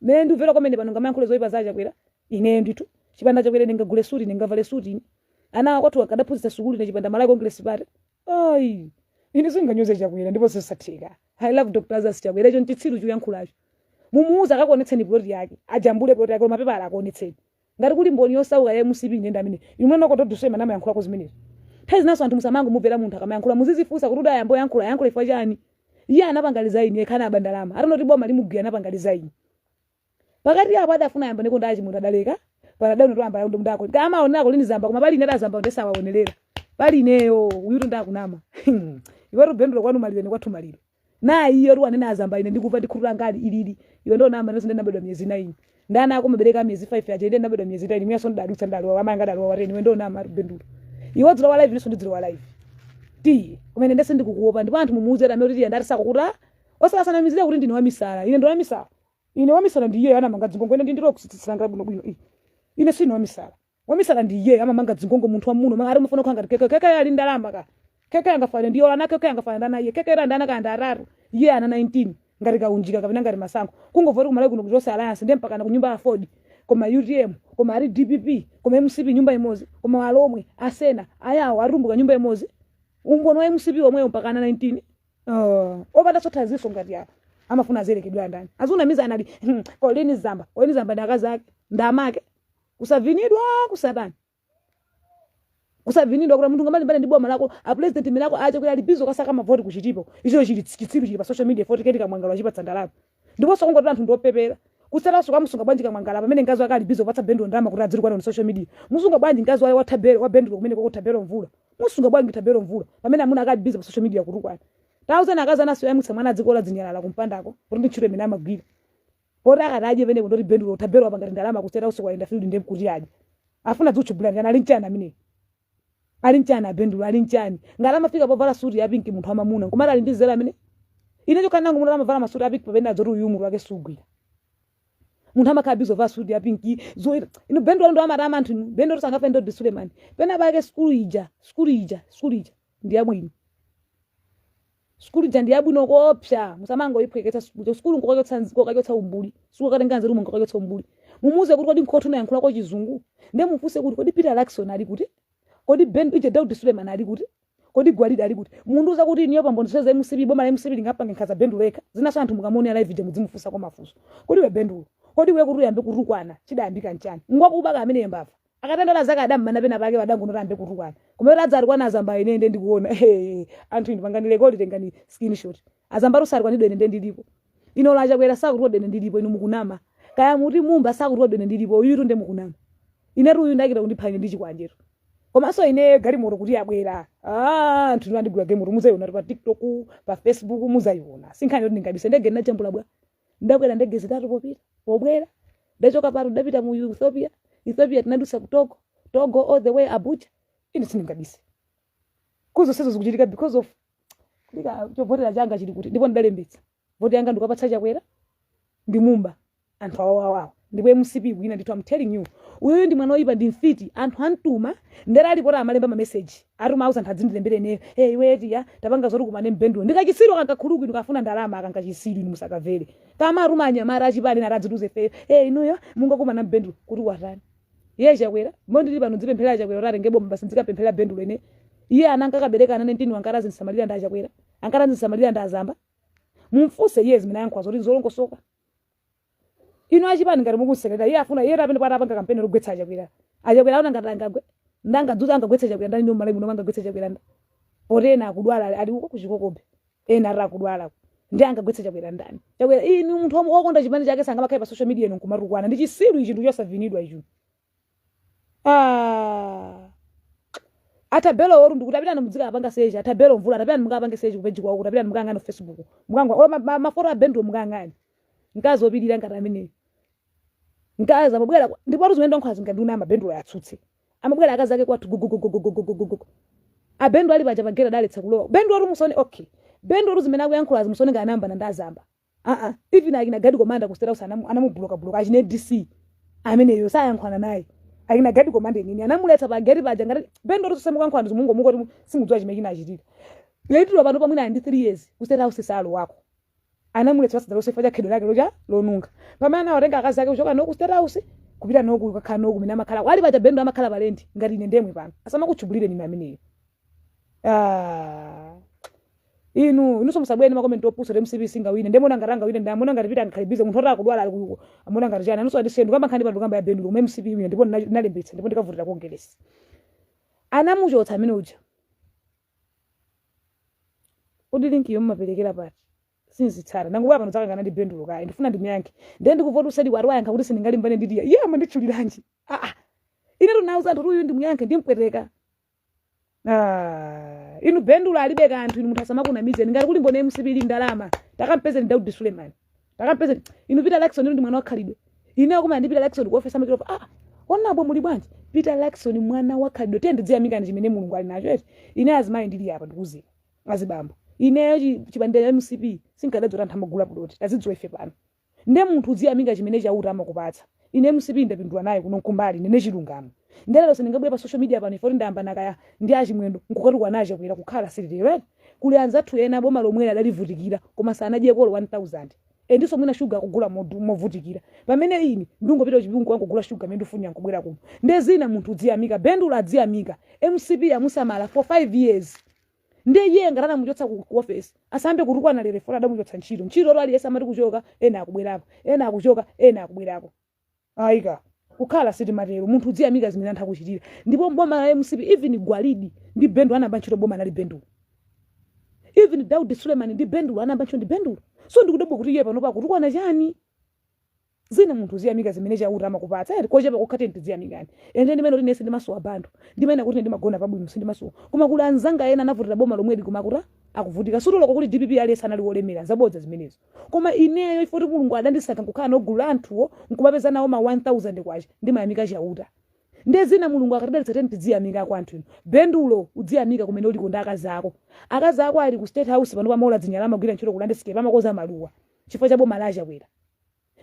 mendu vera komene pano ngamayankhulo zoipa za Chakwera ine nditu chipanda Chakwera ndingagule suti ndingavale suti ana kwathu akadaphunzitsa sukulu ne chipanda mala congress party ai ine singanyoze Chakwera ndipo sesatheka I love Dr. Azas Chakwera icho ntitsiru chuyankhulacho mumuuza akakonetseni ploti yake ajambule ploti yake mapepala akaonetseni ngati kuli mboni yosauka ye musipi nyenda amene imwe nokotodusema nama yankhula ko zimenezi thezi naso anthu musamango mubvera munthu akamayankhula muzizifusa kuti ayambo yankhula ifa chani iye anapangaliza ine kana abandalama atanoti boma limugwira anapangaliza ine pakati apo adafuna yamba neko ndachi munthu adaleka panadano to amba yando mndako kama aonako lini zamba koma pali ine zamba ndesa waonelela pali ineyo uyuto ndakunama iwe bendlo kwanu malire kwathu malire na iyo ruwa nena azamba ine ndikuva ndikhulula ngali ilili iwe ndo namba nezo ndinabedwa miezi 9 ndana akumabereka miezi 5 yaje ndinabedwa miezi 9 miyaso ndadutsa ndalwa amanga ndalwa wareni iwe ndo namba bendlo iwe dzula wa live neso ndidzula wa live ti kumene ndese ndikukuopa ndipo anthu mumuuze da meri ndarisa kukuta osasana mizire kuti ndine wamisala ine ndo wamisala ine wamisala ndiye ana manga dzingongo ine ndindiro kusitsira ngala bwino ine sino wamisala ndiye amamanga dzingongo munthu wa muno manga ari mufuna khanga keke ali ndalama ka keke angafana ndiyo ana keke angafana naye keke era ndana kanda araru iye ana 19 ngati kaunjika kapena ngati masango kungovoti kumala kuno kujosa alliance ndempa kana kunyumba ya Ford koma UTM koma ari DPP koma MCP nyumba imozi koma walomwe asena ayawo arumbuka nyumba imozi umbono wa MCP omwe mpaka na 19 obada sotaziso ngati ya amafuna zelekedwa ndani azuna miza anali koleni zamba ndi akazake ndamake kusavinidwa kusatani kusavinidwa kuna mtu ngamali mbale ndi boma lako a president milako aje kuti alibizo kasaka mavoti kuchitipo icho chili tsitsiru chili pa social media foti ketika mwangalo achipatsa ndalama ndipo songo anthu ndopepera kusalaso kamusunga bwanji kamwangala pamene ngazi wake alibizo patsa bendo ndama kuti adziri kwa social media musunga bwanji ngazi wake wathabere wa bendo kumene kwa kuthabero mvula musunga bwanji tabero mvula pamene amuna akalibizo pa social media kuti kwani tauzana akazana so yamutsa mwana adzikola zinyalala kumpandako kuti ndichire mina magwira pora akadaje pene kuti bendo tabero apangati ndalama kusera usiku aenda field ndem kuti aje afuna dzuchubula ndana linchana amene alinchana bendo alinchani ngalama fika povala suti ya pinki munthu amamuna kumara ali ndizera amene ine chokanango munthu amavala masuti ya pinki popenda adzoti uyumu wake sugwira munthu amakhabizo va suti ya pinki zoira ino bendo ndo amara amanthu bendo rusanga fendo di Suleiman pena bake skulu ija ndi yabwino skulu ija ndi yabwino kopsa musamango iphweketsa skulu ngokaketsa umbuli skulu katenganze rumo ngokaketsa umbuli mumuze kuti kodi nkhoto na yankhula ko chizungu nde mufuse kuti kodi Peter Lacson ali kuti kodi Ben ije Daud Suleiman ali kuti kodi Gwalida ali kuti mundu uza kuti niyo pambo ndiseze MCP boma la MCP lingapanga nkhaza bendo leka zinaso anthu mukamone live ije mudzimufusa kwa mafuso kodi we bendo kodi we kuti uyambe kutukwana chidayambika nchani ngwakubaka amene yembafa akatandola zaka adamu mana pena pake wadangu norambe kutukwana kumera adzari kwa azamba ine ende ndikuona anthu indi panganile kodi tengani screenshot azamba rusari kwa ndidwe ende ndilipo ino la Chakwera sakuti ode ndilipo ino mukunama kaya muti mumba sakuti ode ndilipo uyu nde mukunama ine ruyu ndakira kundiphanye ndichi kwanjero koma so ine galimoto kuti yabwera anthu ndigula galimoto muzayona pa TikTok pa Facebook muzayona sinkhani kuti ndingabise ndege na chambula bwa ndabwera ndege zitatu popita pobwera ndachoka paro ndapita mu Ethiopia tinadusa kutoko Togo all the way Abuja ine sindingabise kuzo sezo zikuchitika because of kulika chobotera changa chili kuti ndipo ndalembetsa voti yanga ndikapatsa Chakwera ndimumba anthu awawawa ndipo MCP wina ndithu I'm telling you uyu ndi mwana oyipa ndi mfiti anthu antuma ndera alipota amalemba ma message aruma auza anthu adzindilembere neyo weti ya tapanga zoti kumane mbendo ndikachisiro kankakhuluku ndikafuna ndalama akankachisiro inu musakavere kama aruma anyamara achipali naradziduze fe inuyo mungakumana mbendo kuti watani Chakwera mondili pano dzipemphera Chakwera rarenge bomba sinzikapemphera bendo lene iye ananga kabereka ana 19 wankarazi nsamalira nda Chakwera ankatanzisa malira ndazamba mumfuse yezi mina yankwazo kuti zolongosoka ino achipani ngati mukuseketa iye afuna iye rapende pata apanga kampeni logwetsa achakwera aona ngati angagwe ndangadzuza angagwetsa chakwera ndani ndi malemu nomanga gwetsa chakwera nda otena akudwala ali uko kuchikokobe ena ara akudwala ndi angagwetsa chakwera ndani chakwera ini munthu okonda chipani chake sanga makhaya pa social media ino kumatukwana ndi chisiru chinthu chosavinidwa icho atabelo oru ndikuti apita mudzika apanga seji atabelo mvula atapita mukapanga seji kupeji kwawo kutapita mukanga no Facebook mukanga maforo a bendo mukangani nkazi opirira ngati amene nkazi amabwera ndipo ruzimendo nkhazi ngati una mabendo yatsutse amabwera akazake kwathu gugugugugugugugugu abendo ali baja bagera daletsa kulowa bendo oru musone okay bendo oru zimene akuyankhula musone ngana namba ndazamba even akina gadi komanda kustera usana anamubloka achine DC amene yo sayankhwana naye akina gadi komanda nini anamuletsa bageri baja ngati bendo oru sese mukankhwana zimungo muko singudzwa chimene chinachitika letiro pano pamwina ndi 3 years kustera usesalo wako anamuletsa basa dalosefa ja kedo lake loja lonunga pamene awatenga akazi ake uchoka noku stera usi kupita noku kakhala noku mina makhala wali baja bendo amakhala valenti ngati ine ndemwe pano asama kuchubulire ni ameneyo inu somusabwene makomenti opusa MCB singawine ndemona ngaranga wine ndamona ngati pita nkhalibize munthu ota kudwala ali kuko amona ngati jana nuso adisendu kama nkhandi bandu kamba ya bendo mu MCB wine ndipo nalembetsa ndipo ndikavutira kuongelesa anamuchotsa amene uja udi link yo maperekera pati sinzitsara nangu baba nozaka ngana ndi bendo kaya ndifuna ndimyanke ndi kuvota usadi wari wayanka kuti sindingalimbane ndidiya iye amandichuliranji ine runauza ndo uyu ndimyanke ndimpwereka inu bendula alibeka anthu inu munthu asamakuna mizeni ngati kuli mbone MCB ili ndalama takampeze Daud Suleiman takampeze inu Peter Lexon ndi mwana wakhalidwe ine akoma ndi Peter Lexon ku office amikiro ona bwo muli bwanji Peter Lexon mwana wakhalidwe tendidziya mika ndi chimene mulungu ali nacho eti ine azimayi ndili apa ndikuziva azibambo ine chibandera MCB sinkadadzora nthamagula buloti azidziwa ife pano nde munthu udziya mika chimene chauta amakupatsa ine MCB ndapindula naye kuno kumbali nene chilungamo ndelo seningabwe pa social media pano ifoti ndamba nakaya ndi achimwendo nkukati kwanaje kuira kukhala sirire right kuli anzathu ena boma lomwe adalivutikira koma sanadye kolo 1000 endiso mwina sugar kugula movutikira pamene ini ndungopita chipingu wangu kugula sugar mendo funya nkubwera kuno ndezina munthu udziyamika bendula adziyamika MCB amusamala for 5 years nde iye ngarana muchotsa ku office asambe kuti kwana lere fora adamuchotsa ntchito ro ali yesa amati kuchoka ena akubwerapo ena akuchoka ena akubwerapo aika kukhala siti matero munthu udziyamika zimene anthu akuchitira ndipo mboma la MCB even Gwalidi ndi bendo anamba ntchito boma nali bendo even Daud Suleiman ndi bendo anamba ntchito ndi bendo so ndikudabwa kuti iye pano pa kuti kwana chani zina munthu udziyamika zimene chauta amakupatsa eri kochepa kukhate ndidziyamikani ende ndimene kuti nese ndimaso abantu ndimene kuti ndimagona pabwino sindimaso koma kula anzanga ena anavutira boma lomwe likumakuta akuvutika sutoloko kuti DPP aliyesa anali wolemera zabodza zimenezo koma ineyo ifoti mulungu adandisaka nkukhala nogula anthuwo nkubapeza nawo ma 1000 kwacha ndimayamika chauta ndezina mulungu akatidalitsa teni tidziyamika kwa anthu ino bendulo udziyamika kumene uli konda akazi ako ali ku State House pano pamaola dzinyalama kugwira ntchito kulanda sikepe amakoza maluwa chifukwa cha boma lacha kwera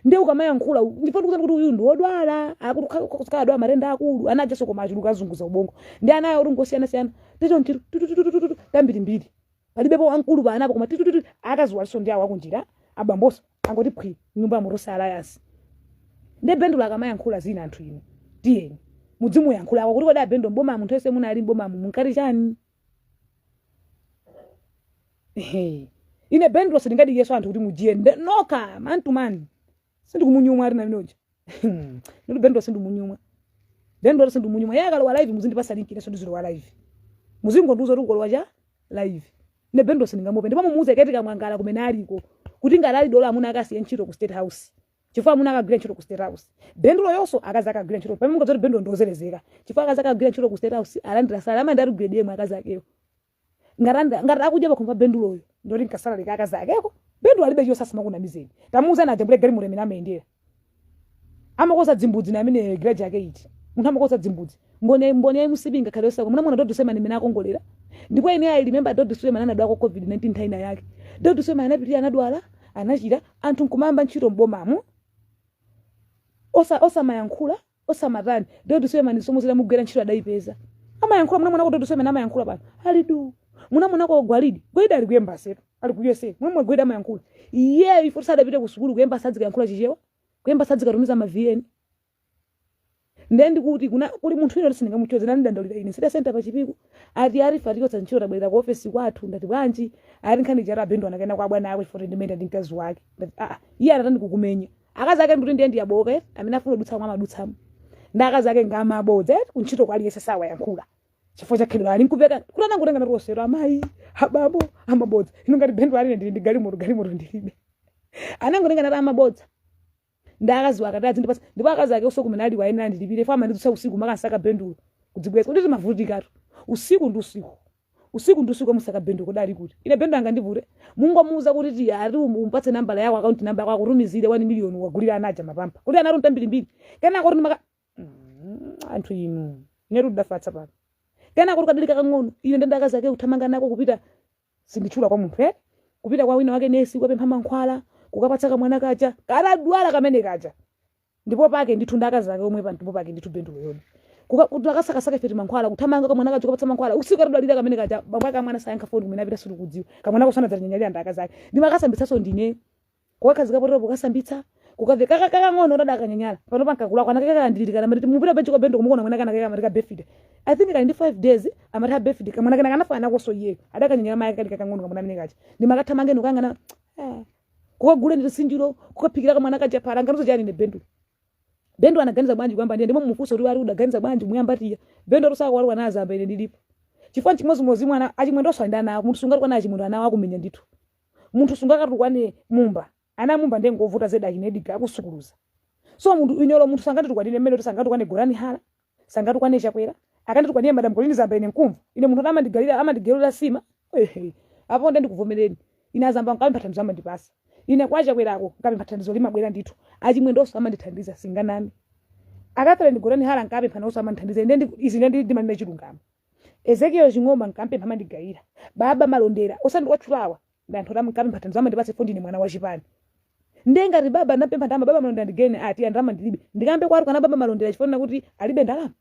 nde ukamayankhula ndifuna kukuza kuti uyu ndi wodwala akutukhala adwa matenda akulu anajaso koma achuluka azunguza ubongo ndi anayo uri ngosiyana-siyana techo ntchito tambirimbiri palibepo ankulu panapo koma akaziwaliso ndi awo akunjira abamboso angoti phwi nyumba ya Morosa Alliance nde bendula akamayankhula zina anthu ino tiyeni mudzimuyankhula ako kuti koda bendo mboma munthu ese munali mboma munkati chani ine bendula sindingadi yeso anthu kuti mujiye noka man to man sindikumunyumwa ari naminoja ndu bendo sindumunyumwa bendo sindumunyumwa yakalowa live muzindipasa link ine sondiziro live muzingo nduzo rungolo waja live ne bendo sindingamope ndipo mumuze ketika mwangala kumene aliko kuti ngalali dola amuna akasiye ntchito ku State House chifukwa amuna akagwira ntchito ku State House bendo yonso akaza akagwira ntchito pamwe ngozoti bendo ndozerezeka chifukwa akaza akagwira ntchito ku State House alandira salama ndari grade yemwe akaza akeyo ngati akudya bakumva bendo loyo ndori nkasala leka akaza akeko bendo alibe yo sasa makuna mizeni tamuza na jambule gari muremena amayendera amakoza dzimbudzi na amene grade yake iti munthu amakoza dzimbudzi mbone MCB ngakhale osako muna Daud Suleiman mena akongolera ndipo ine I remember Daud Suleiman anadwala ko COVID-19 nthaina yake Daud Suleiman anapitira anadwala anachira anthu nkumamba ntchito mbomamo osa mayankhula osa madhani Daud Suleiman somuzira mugwera ntchito adaipeza amayankhula muna Daud Suleiman amayankhula pano alidu muna ko Gwalidi ali kuyemba setu ali kuyese mwe gweda amayankhula iye ifo sadapita ku sukulu kuyemba sadzika yankhula chichewa kuyemba sadzika tumiza ma VN Ndendi kuti kuna kuli munthu ino lisinga muchoze nani dandolira ine sida center pa chipiko ati ari fatiko sanchiro tabwera ku office kwathu ndati bwanji ari nkhani jara bendo anakaenda kwa bwana akwe for ndimenda ndinkazi wake ndati iye anatandi kukumenya akazi ake ndikuti ndiye ndiyaboka amene afuna kudutsa mwa madutsamo ndakazi ake ngamabodza kunchito kwali yese sawa yankhula chifo chakhilwa ali nkupeka kuti nangotenga narosero amayi ababo amabodza ino ngati bendo ali ndi galimoto ndilibe anangotenga nara amabodza ndakazi wakati ndipasa ndipo akazi ake usokumena ali waina ndilipire fama nditsa usiku makansaka bendulo kudzibweza kuti mavutikatu usiku ndi usiku musaka bendulo kudali kuti ine bendo anga ndivure mungomuza kuti ti ari umpatse nambala yako account number yako akutumizire 1 million wagulira anaja mapampa kuti anaro mtambiri kana kuti maka anthu inu neru dafatsa pano kana kuti kadalika kang'ono ine ndakazi ake kuthamanga nako kupita sindichula kwa munthu kupita kwa wina wake nesi kwa pempha mankhwala kukapatsaka mwana kacha kaladwala kamene kacha ndipo pake ndithu ndakazi ake omwe pa ndipo pake ndithu bendulo yoni kutakasakasaka feti mankhwala kuthamanga kwa mwana kacha kupatsa mankhwala usiku kadwalira kamene kacha baba ka mwana sayankha foni kumene apita sulu kudziwa kamwana kosana dzanyanyalira ndakazi ake ndimakasambitsaso ndine kwakazi kapotera kukasambitsa kukave kaka ngono rada akanyanyala pano pankakula kwana kaka ndililikana mati mupita bencho kwa bendo kumukona mwana kana kaka marika birthday I think like 5 days amata birthday kamwana kana kanafana koso yeye adakanyanyala mai kaka ngono kamwana mene kacha ndimakathamange nokangana kukagule ndisinjiro kukaphikira kamwana kacha phala nganuzo chani ne bendo anaganiza bwanji kwamba ndiye ndimo mufuso uri ari udaganiza bwanji muyambatiya bendo rusaka wali wanazamba ine ndilipo chifukwa chimozi mwana achimwendo swandana munthu sungati kwana achimwendo ana wakumenya ndithu munthu sungakati kwane mumba ana mumba ndengovuta zeda inediga akusukuluza so munthu inyolo munthu sangati tukwadine mmene sangati kwane gorani hala sangati kwane chakwera akandi tukwadine madam Colini zamba ine nkumva ine munthu amandigalira sima apo ndikuvomereni ine azamba nkampathandizo amandipasa ine kwacha kwerako nkampathandizo limabwera ndithu achimwendoso amandithandiza singanani akatale ndigorani hala nkape phanaso amandithandiza ine izi ndimane chilungamo Ezekiel Ching'oma nkampe mpamandigayira baba malondera osandi kwachulawa ndanthu ramu nkape mpathandizo amandipasa fondi ine mwana wa chipani ndenga ri baba napempha ndama baba malondera ndigene ati andama ndilibe ndikambe kwaru kana baba malondera chifona kuti alibe ndalama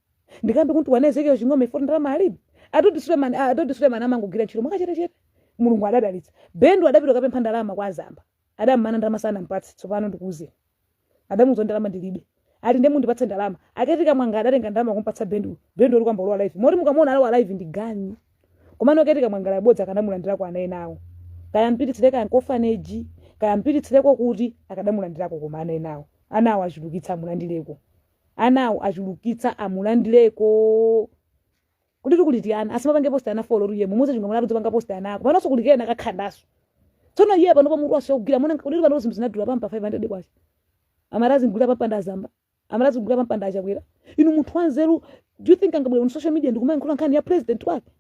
ndikambe kuti wana Ezekiel Ching'oma ifona ndalama alibe adoti Suleman amangogira ntchito mwakachetechete mulungu adadalitsa bendo adapita kapempha ndalama kwa azamba adammana ndalama sana mpatsi tsopano ndikuuze adamuzo ndalama ndilibe ati ndemu ndipatsa ndalama aketika mwanga adatenga ndalama kumpatsa bendo uri kwamba ulwa live moti mukamona ali wa live ndigani komano aketika mwanga labodza kanamulandira kwa anayi nawo kaya mpititsireka nkofaneji kaya mpititsireko kuti akadamulandirako koma anayi nawo anawo achulukitsa amulandireko kuti tikuliti ana asimapange posta ana follow ruye mumuze chunga mwana kuzipanga posta ana ako panonso kulikena kakhandaso tsono iye pano pa mutu wasogwira mwana kuti pano zimzinadula pampa 500 kwacha amarazi ngula papanda azamba amarazi ngula papanda achakwera inu munthu wanzeru do you think angabwera on social media ndikumayankhula nkhani ya president wake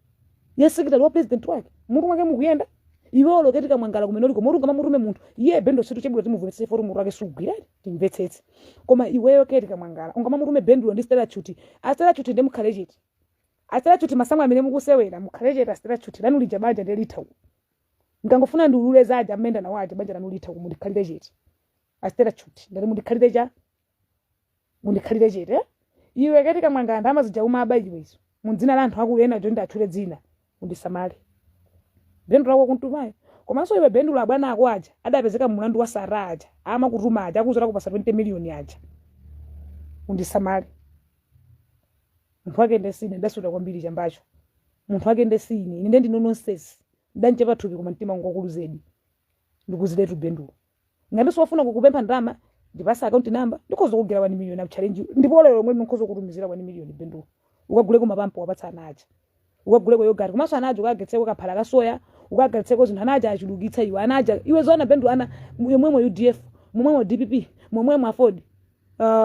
ya secretary wa president wake munthu mwake mukuyenda iwolo ketika mwangala kumene uliko murunga mamurume munthu iye bendo situ chebwera timuvetsetse forum rake sugwira timvetsetse koma iweyo ketika mwangala unga mamurume bendo ndi Stella Chuti Stella Chuti ndimukhale chiti Stella Chuti masamwa amene mukusewera mukhale chiti Stella Chuti lanu lija banja delita ngangofuna ndulule zaja amenda na waje banja lanu lita kumudikhalire chiti Stella Chuti ndali mundikhalire chiti iwe ketika mwangala ndama zija umaba iwezo mundzina la anthu akuyena jo ndatchule dzina undisamale bendo lako kuntumayo komanso iwe bendo la bwana ako aja adapezeka mulandu wa saraja ama kutuma aja akuzora kupasa 20 million aja undisamale munthu wake ndesine ndasuta kwambiri chambacho munthu wake ndesine ine ndi nonsense ndanje pathupi koma mtima ngokulu zedi ndikuziletu bendo ngati sofuna kukupempha ndalama ndipasa account number ndikhoza kugera 1 million apu challenge ndipo lero mwe ndikhoza kutumizira 1 million bendo ukagule ku mapampo wapatsa anaja ukagule kwa yogurt komanso anaja ukagetseko kaphala kasoya ukagetseko zinthu anaja achulukitsa iwe anaja iwe zona bendo ana mwemwe UDF mwemwe DPP mwemwe afford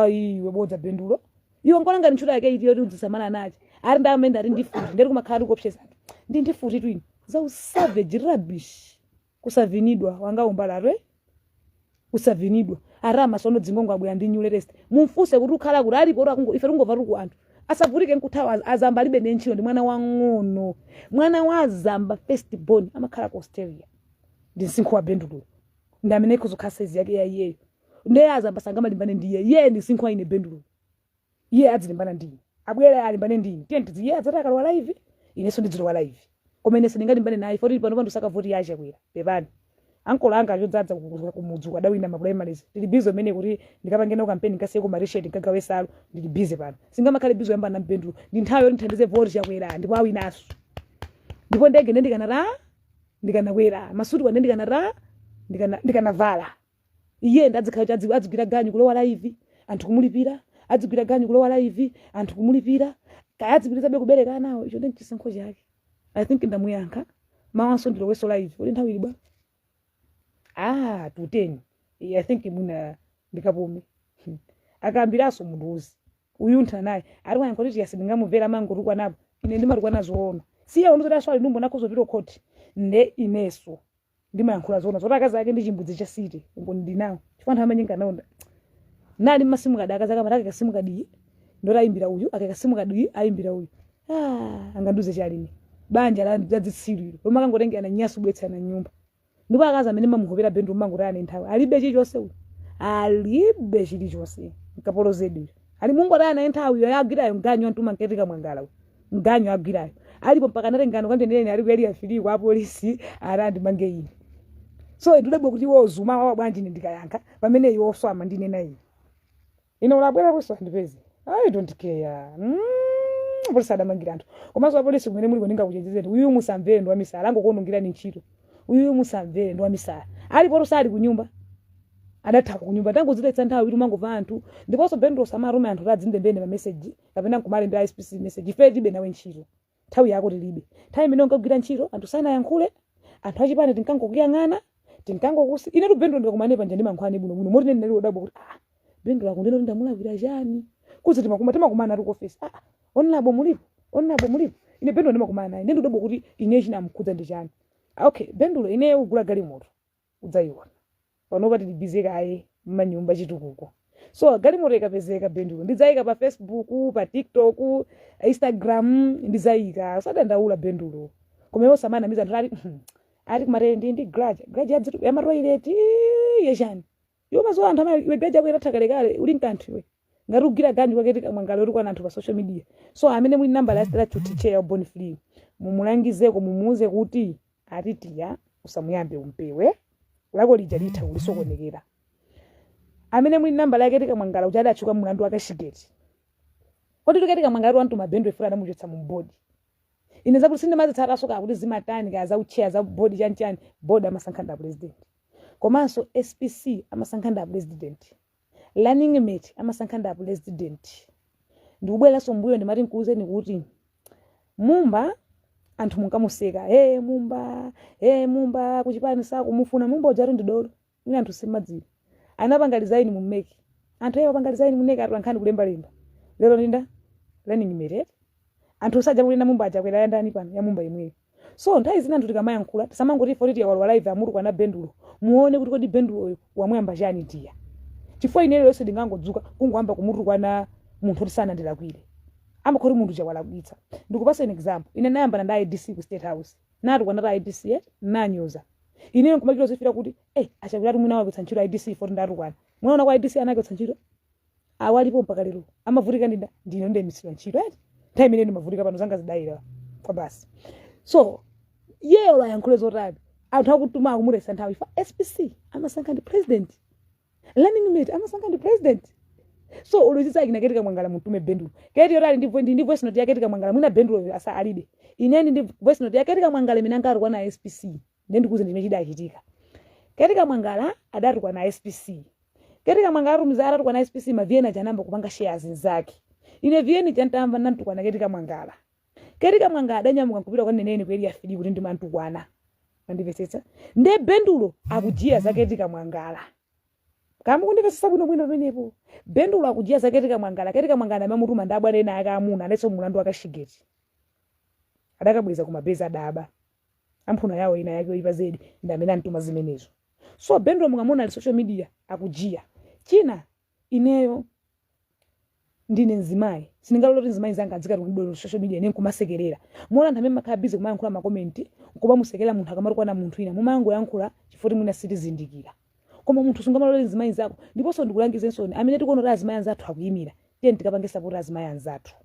iwe bodza bendulo iwe nkonanga ntchulo yake iti yoti udzisamana naje ari ndamenda ari ndifuti ndiri kumakhala kupsheza ndifuti twini za savage rubbish kusavinidwa wanga umbalare kusavinidwa arama sono dzingongo abwera ndi new latest mumfuse kuti ukhala kuti alipo uri ife ringova ruku anthu asavurike nkuthawa azamba libe nenchilo ndi mwana wang'ono mwana wa azamba first born amakhala ku Australia ndi msinkhu wa bendulo ndamene kuzokhala size yake yayiyeyo ndiye azamba sanga malimbane ndiye ye ndi msinkhu wa ine bendulo iye adzilimbana ndini abwera alimbane ndini tiye ndiye adzataka wa live ineso ndidziro wa live koma inese ndingalimbane naye foti pano pandu saka voti yacha kwera pepani ankola anga achodzadza kumudzi kadawina ma primaries ndili busy mene kuti ndikapangena campaign ngasiye ku marisheti ngagawe salo ndili busy pano singamakhale busy yamba na Bendulo ndi nthawi yoti nthandize vote chakwera ndipo awinaso ndipo ndege ndikanakwera masuti kwa ndikanavala iye ndadzikhala adzigwira ganyu kulowa live anthu kumulipira adzigwira ganyu kulowa live anthu kumulipira kaya adzipirizabe kubereka nawo icho ndi chisankho chake. I think ndamuyankha mawanso ndiloweso live uli nthawi ilibwa to 10 I think muna ndikapume akambiraso munduzi uyuntha naye ari wayankho kuti yasidingamuvera mangu rukwa napo ine ndimarukwa nazoona siye unozota swali ndumbo nakozo piro khoti ne ineso ndimayankhula zona zoti akazi ake ndi chimbudzi cha city umbo ndinawo chifana amanyinga naonda nali masimu kadaka zaka mataka kasimu kadi ndorayimbira uyu akakasimu kadi ayimbira uyu anganduze chalini banja la dzitsiriro loma kangotengera nyasu bwetsa na nyumba ndipo akazi amene mamuhovera Bendulo mangu ane nthawi alibe chichonse uyu alibe chilichonse kapolo zedu ali mungu ana nthawi yagirayo nganyo antuma nketika mwangala nganyo agirayo alipo mpaka natengano kwandenene ali kweli afili kwa polisi arandi mange ine so ndudabwe kuti wozuma wa bwanji ndikayankha pamene iwo swama ndine nayi ino labwera kuso ndipezi I don't care polisi adamangira anthu komanso wa polisi kumene muli koninga kuchenjezeni uyu musamvere ndo wamisala angokonongira ni ntchito uyu musamvere ndo wamisala alipo rusali kunyumba adatha kunyumba tangu ziletsa nthawi kuti mangova anthu ndiponso Bendulo samarume anthu radzindembene pa message kapena kumalembera SPC message ife tibe nawe ntchito nthawi yako tilibe nthawi imene ungagwira ntchito anthu sana yankhule anthu achipane tinkangokuyang'ana tinkangokusi ine tu Bendulo ndikumanepa nje ndimankhwani bwino moti nene ndali odabwa kuti Bendulo akundeno ndamulawira chani kuzi timakumana ari ku office onlabo mulipo ine Bendulo ndimakumana naye ndendo odabwa kuti ine chinamkhudza ndi chani okay Bendulo ine ugula galimoto udzayiona panopa tili busy kaye manyumba chitukuko so galimoto ikapezeka Bendulo ndidzayika pa Facebook pa TikTok Instagram ndidzayika usadandaula Bendulo komwe samana miza ndali ari kumare ndi graja ya maroileti yeshani yo mazo anthu amene iwe graja kwera takalekale uli nkanthu iwe ngati ugira ganyu kwaketika mwangalo uri kwa anthu pa social media so amene muli namba la statute chair Born Free mumulangizeko mumuuze kuti atitiya usamuyambe umpewe lako lija litha ulisokonekera amene muli namba la ketika mwangala kuti adachuka mulandu wakashigeti kodi tuketika mwangala anthu maBendulo ifuna adamuchotsa mu bodi ine zakuti sinde mazitsaka soka kuti zimatani kaza uchair za bodi chanchani board amasankhanda president komanso SPC amasankhanda president learning mate amasankhanda president ndikubwera sombuyo ndimati nkuuzeni kuti mumba anthu munkamuseka mumba kuchipani sakumufuna mumba ujatu ndidolo ine anthu simadziwa anapanga design mumeki anthu apanga design muneka atulankhani kulemba lero ndinda learning mate anthu usaja kulina mumba ajakwera yandani pano ya mumba imweyo so nthawi zina anthu tikamayankhula tisamangoti ifo titi yawalwa live amuru kwa na Bendulo muone kuti kodi Bendulo oyo wamuyamba chani tiya chifukwa inene lonse ndingangodzuka kungoyamba kumutu kwa na munthu tisana ndilakwire amakhoti munthu chawalakwitsa ndikupasa an example ine nayamba na IDC ku State House nati kwa nata IDC nanyoza ine nkumachiro zifira kuti achakulati mwina wapetsa ntchito IDC for ndatukwana mwaona kwa IDC anaketsa ntchito awalipo mpaka lero amavutika ndine ndemisira ntchito nthawi imene ndimavutika pano zanga zidayira kwa basi so yeye ola yankhule zotani anthu akutuma akumulesa nthawi fa SPC amasankha ndi president learning mate amasankha ndi president so ulozisa kinaketika mwangala mtume Bendulo keti yorali ndi voice note yaketika mwangala mwina Bendulo asa alibe ineni ndi voice note yaketika mwangala mina ngari kwa na SPC ndikuze ndime chida achitika ketika mwangala adatu kwa na SPC ketika mwangala rumizara kwa na SPC maviena janamba kupanga shares zake ine vieni chantamva nantu kwa na ketika mwangala danyamuka kupita kwa neneni kweli afidi kuti ndi mantu kwana andivesesa nde Bendulo akujia zaketika mwangala kama kundivesesa bwino penepo Bendulo akujia zaketika mwangala mamutuma ndabwa nena akamuna aneso mulandu akashigeti adakabweza kumabeza daba amphuna yawo ina yake ipa zedi ndamene antuma zimenezo so Bendulo mungamona ali social media akujia china ineyo ndine nzimayi sindingaloti nzimayi zanga adzikati kudolo social media ine kumasekerera muona anthu amene makhala busy kumayankhula ma comment kuba musekera munthu akamati kwa na munthu ina mumango yankhula chifoti mwina sitizindikira koma munthu sungamalole nzimayi zako ndiponso ndikulangizenso amene tikuona kuti azimayi anzathu akuyimira tiye ndikapange support azimayi anzathu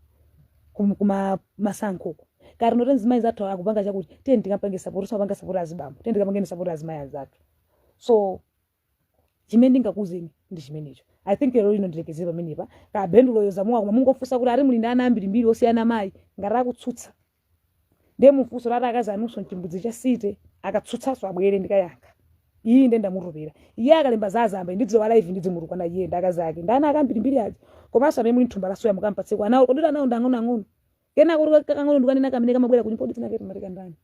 kuma masankho kari noti nzimayi zathu akupanga chakuti tiye ndikapange support so apanga support azibambo tiye ndikapange support azimayi anzathu So chimene ndingakuzeni ndi chimenecho. I think lero lino ndilekezera pamenepa ka Bendulo yozamuwa koma mungofunsa kuti ari muli ndi ana ambirimbiri osiyana mayi ngati akutsutsa ndiye mufunso lati akazanunso mchimbudzi cha site akatsutsaso abwere ndikayankha iyi nde ndamutopera iye akalemba zazamba ndidziwa live ndizimurukana iye ndakazake ndana akambirimbiri aja komanso amene muli thumba la soya mukampatseko anawo kodira nawo ndang'ono kena kuti kakang'ono ndikanena kamene kamabwera kunyumba tinake timatika ndani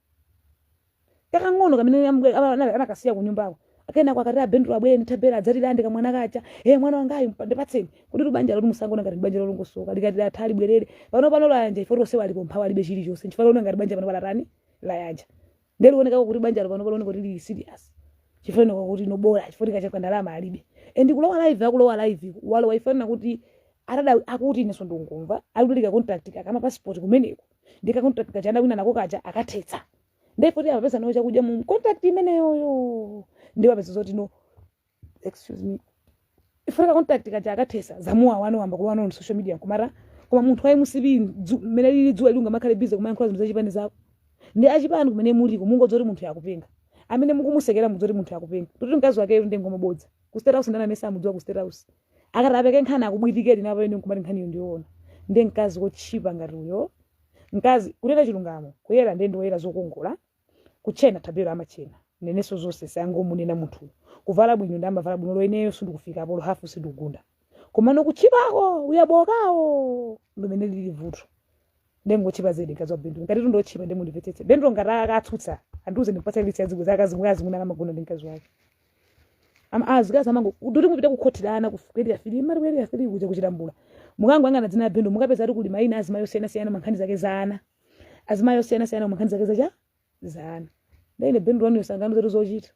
kakang'ono kamene anakasiya kunyumbako akena kwa katira Bendulo abwere ndithabera adzatira andika mwana kacha mwana wangayi ndipatseni kuti banja loti musangona ngati banja lolongosoka likati athali bwerere pano layanja ifo tonse walipo mphawa libe chilichonse chifukwa ngati banja pano palatani layanja ndilioneka kuti banja pano kuti lili serious chifukwa kuti nobola chifukwa kacha ndalama alibe kulowa live walo waifana kuti arada akuti ineso ndongomva alulika contract kama passport kumeneko ndika contract kacha wina nako kacha akathetsa ndipo tiya pesa nawo chakudya mu contract imeneyoyo ndiwa pesa zoti no excuse me ifika contract kacha akathesa zamuwa wanu amba kulowa no social media kumara koma munthu ayi musibi mene lili dzuwa lunga makhale busy kumayankhula zinthu zachipani zako ndi achipani kumene muliko mungodzoti munthu yakupenga amene mukumusekera mudzoti munthu yakupenga kuti mkazi wake ndi ngomabodza ku state house ndana mesa mudziwa ku state house akatapeke nkhani akubwidikedi napo ene nkumati nkhani ndiona ndi mkazi wochipa ngati uyo mkazi kulera chilungamo kuyera ndi ndoyera zokongola kuchena tabelo amachena neneso zonse sangomunena munthu kuvala bwino ndambavala bwino loyeneyo sindikufika apo hafu sindikugunda komano kuchipako uyabokawo ndimene lili vuto ndengochipa zedi kazwa Bendulo ngati ndochipa ndimundipetsetse Bendulo ngati akatsutsa anduze ndipatsa litsi yazigwe zakazi muna magona ndinkazi wake azikazi amango ndoti mupita kukhotirana kufikira fili mari wele yafili kuchitambula mukango anga nadzina Bendulo mukapeza ari kuli maina azima yosiyana mankhani zake zana azima yosiyana mankhani zake zana ndine Bendulo wanu yosangano zetu zochita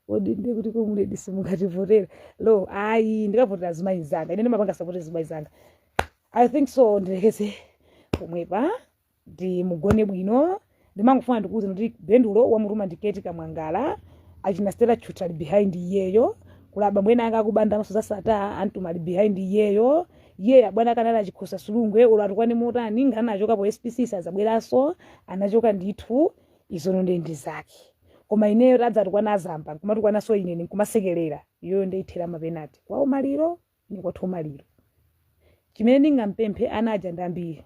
wodi ndi kuti kumuledi simukativotera lo ayi ndikavotera azima izanga ine mapanga support azima izanga I think so ndilekeze pomwepa ndi mugone bwino ndimangofuna ndikuuze kuti Bendulo wamuruma ndiketi kamwangala achina Stella Chuta behind iyeyo kulaba mwena anga kubanda maso zasata antumali behind iyeyo ye bwana kanala achikhosa sulungwe ulatukwane motani ngana achoka po SPC sazabweraso anachoka ndithu izono ndi zake koma ineyo radza tukwana azamba kumati kwana so inene kumasekelera iyo ndeithera mapenati kwawo maliro ni kwathu maliro chimene ndingampemphe anaja ndambiri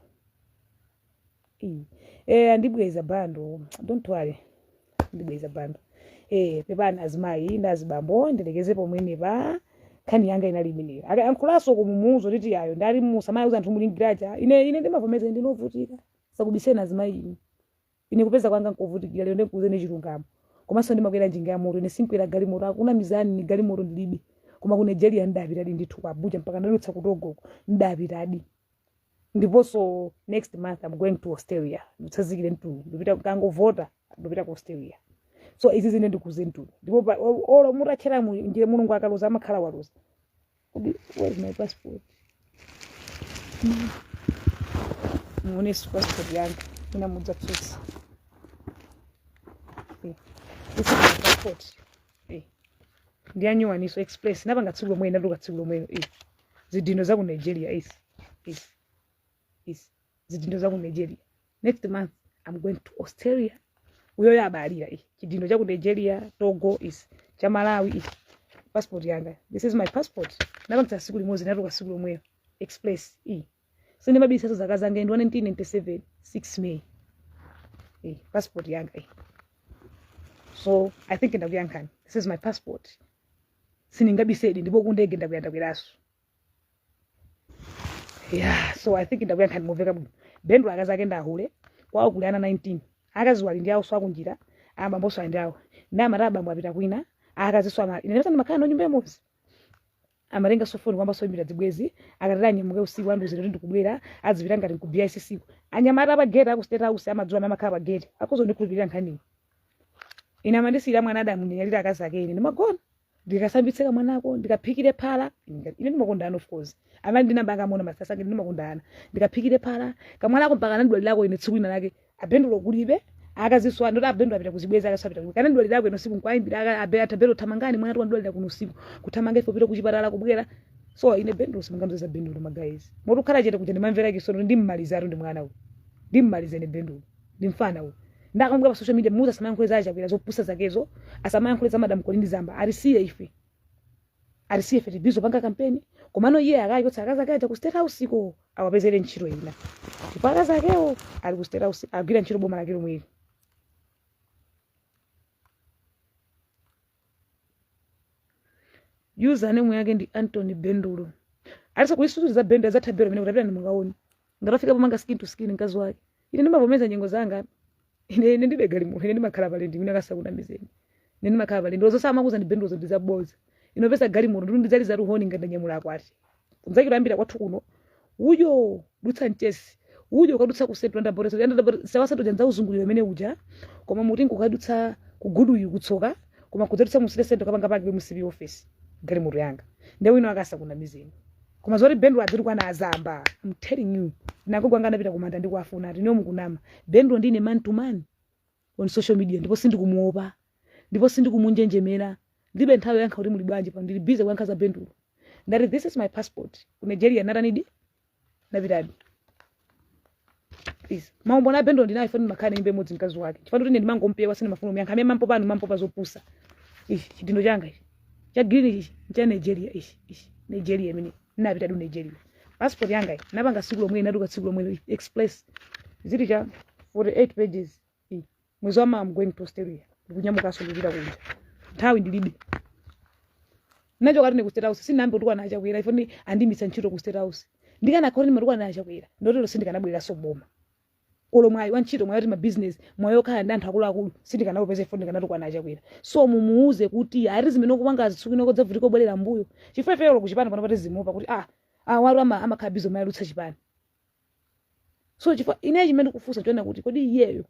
andibweza bando don't worry ndibweza bando pepana azimayi ndazibambo ndilekeze pomwene pa khani yanga inaliminira ankulaso kumumuzo titi yayo ndali musa mayi uzanthu mulingiraja ine ndimavomeza ndinovutika sakubisena azimayi ine kupeza kwanga nkovutikira lero ndikuze ne chilungamo komanso ndimakwera njinga ya moto ine sinkwera galimoto akuna mizani ni galimoto ndilibe koma ku Nigeria ndapitadi ndithu kwa Abuja mpaka ndalutsa kutogoko ndapitadi ndiponso next month I'm going to Australia nditsazikire mtu ndipita kangovota ndipita ku Australia so izi zine ndikuze mtu ndipo olo mutachera njire mulungu akaloza amakhala waloza where is my passport muone passport yangu ina mudza tsutsa this is my passport ndiyanyuwaniso express napanga tsigulo mwene nduka tsigulo mwene zidino za ku Nigeria zidindo za ku Nigeria next month I'm going to Australia uyo yabalira chidindo cha ku Nigeria Togo cha Malawi passport yanga this is my passport napanga siku limozi natuka siku lomwe express sindi mabisa zazanga ndi 1997 6 May passport yanga so I think ndakuyankhani this is my passport siningabisedi ndipo kundege ndakuyanda kweraso so I think ndakuyankhani moveka bwino Bendulo akazake ndahule kwawo kuli ana 19 akaziwali ndi awo so akunjira amamboso ali ndawo ndamaraba mwapita kwina akaziswa mali ine ndisana makhala no nyumba yamozi amarenga sofoni kwamba soimbira dzibwezi akatira nyamuke usiku anduze kuti ndikubwera adzipita ngati ku BICC anyamata pa gate aku state house amadzuwa amakhala pa gate akuzo ndikulipirira nkhani ina mandisira mwana adamu nyalira akazake ine ndimagona ndikasambitseka mwanako ndikaphikire phala ine ndimakondana of course amene ndinambanga mona masasa ngene ndimakondana ndikaphikire phala kamwana ko mpaka ndwali lako ine tsiku ina lake Bendulo kulibe akaziswa ndo Bendulo apita kuzibweza akasapita kana ndwali lako ino siku nkwaimbira atabelo tamangani mwana ndwali lako nusiku kutamanga ifo pita kuchipatala kubwera so ine Bendulo simungamuzeza Bendulo magayizi moto khala chete kuti ndimamvera kisono ndimmalizaro ndi mwana uyu ndimmalize ne Bendulo ndimfana uyu ndakambuka pa social media muza samayankhule za achakwera zopusa zakezo asamayankhule za Madam Colin Zamba alisiye ife tibizo panga kampeni komano iye akayotsa akazi akaja ku State House ko awapezere ntchito ina ndipo akazi akewo ali ku State House agwira ntchito boma lake lomwe. Username yake ndi Anthony Bendulo. Alisa kuisuzuriza benda za tabero mene kutapita mungaoni. Ngatafika pomanga skin to skin nkazi wake. Ine ndimavomeza nyengo zanga. Ine ndibe galimo, ine ndimakhala palendi mina kasakuna mizeni. Ine ndimakhala palendi. Ozo sama kuza ndi Bendulo ndiza boza. Ino pesa galimo ndu ndizali za ruhoni nganda nyamula akwati. Kunzaki lambira kwathu kuno. Uyo dutsa ntesi. Uyo kadutsa ku Central Laboratory. Yanda sawasato janza uzunguliro mene uja. Koma mutingo kadutsa ku gudu yu kutsoka. Koma kudzatsa mu Center kapanga pake mu civil office. Galimo yanga. Ndewe ino akasakuna mizeni. Koma zori Bendulo adziri kwa na Zamba. I'm telling you. Nako kwanga ndapita kumanda ndi kwafuna ati nyomu kunama. Bendulo ndine man to man on social media ndipo sindikumuopa. Ndipo sindikumunjenjemera. Ndibe nthawe yankha kuti muli bwanji pa ndili busy kuyankha za Bendulo. Ndati this is my passport. Ku Nigeria natanidi. Napitadi. Please. Maombo na Bendulo ndinayo fani makhani imbe modzi mkazi wake. Chifano kuti ndimangompewa sine mafuno myankha ame mampo pa zopusa. Chidindo changa ichi. Cha green ichi. Cha Nigeria ichi. Nigeria mini. Napitadi ku Nigeria. Passport yanga ichi. Napanga siku lomwe naduka siku lomwe express. Zili cha 48 pages. Mwezi wama I'm going to Australia. Kunyamuka solidira kunja. Nthawi ndilibe. Nacho kati ku State House sinambe kuti kwana achakwera ifoni andimitsa ntchito ku State House. Ndikana khoni mari kwana achakwera. Ndotero sindikanabwera soboma. Olo mwayi wa ntchito mwayi ma business mwayo khala ndi anthu akulu sindikana kupeza ifoni ndikanati kwana achakwera. So mumuuze kuti ari zimene kupanga zitsukino kodza vuti kobwerera mbuyo. Chifefero kuchipana pano pati zimupa kuti wali amakhabizo mayalutsa chipani. So chifukwa ine chimene kufusa chona kuti kodi iyeyo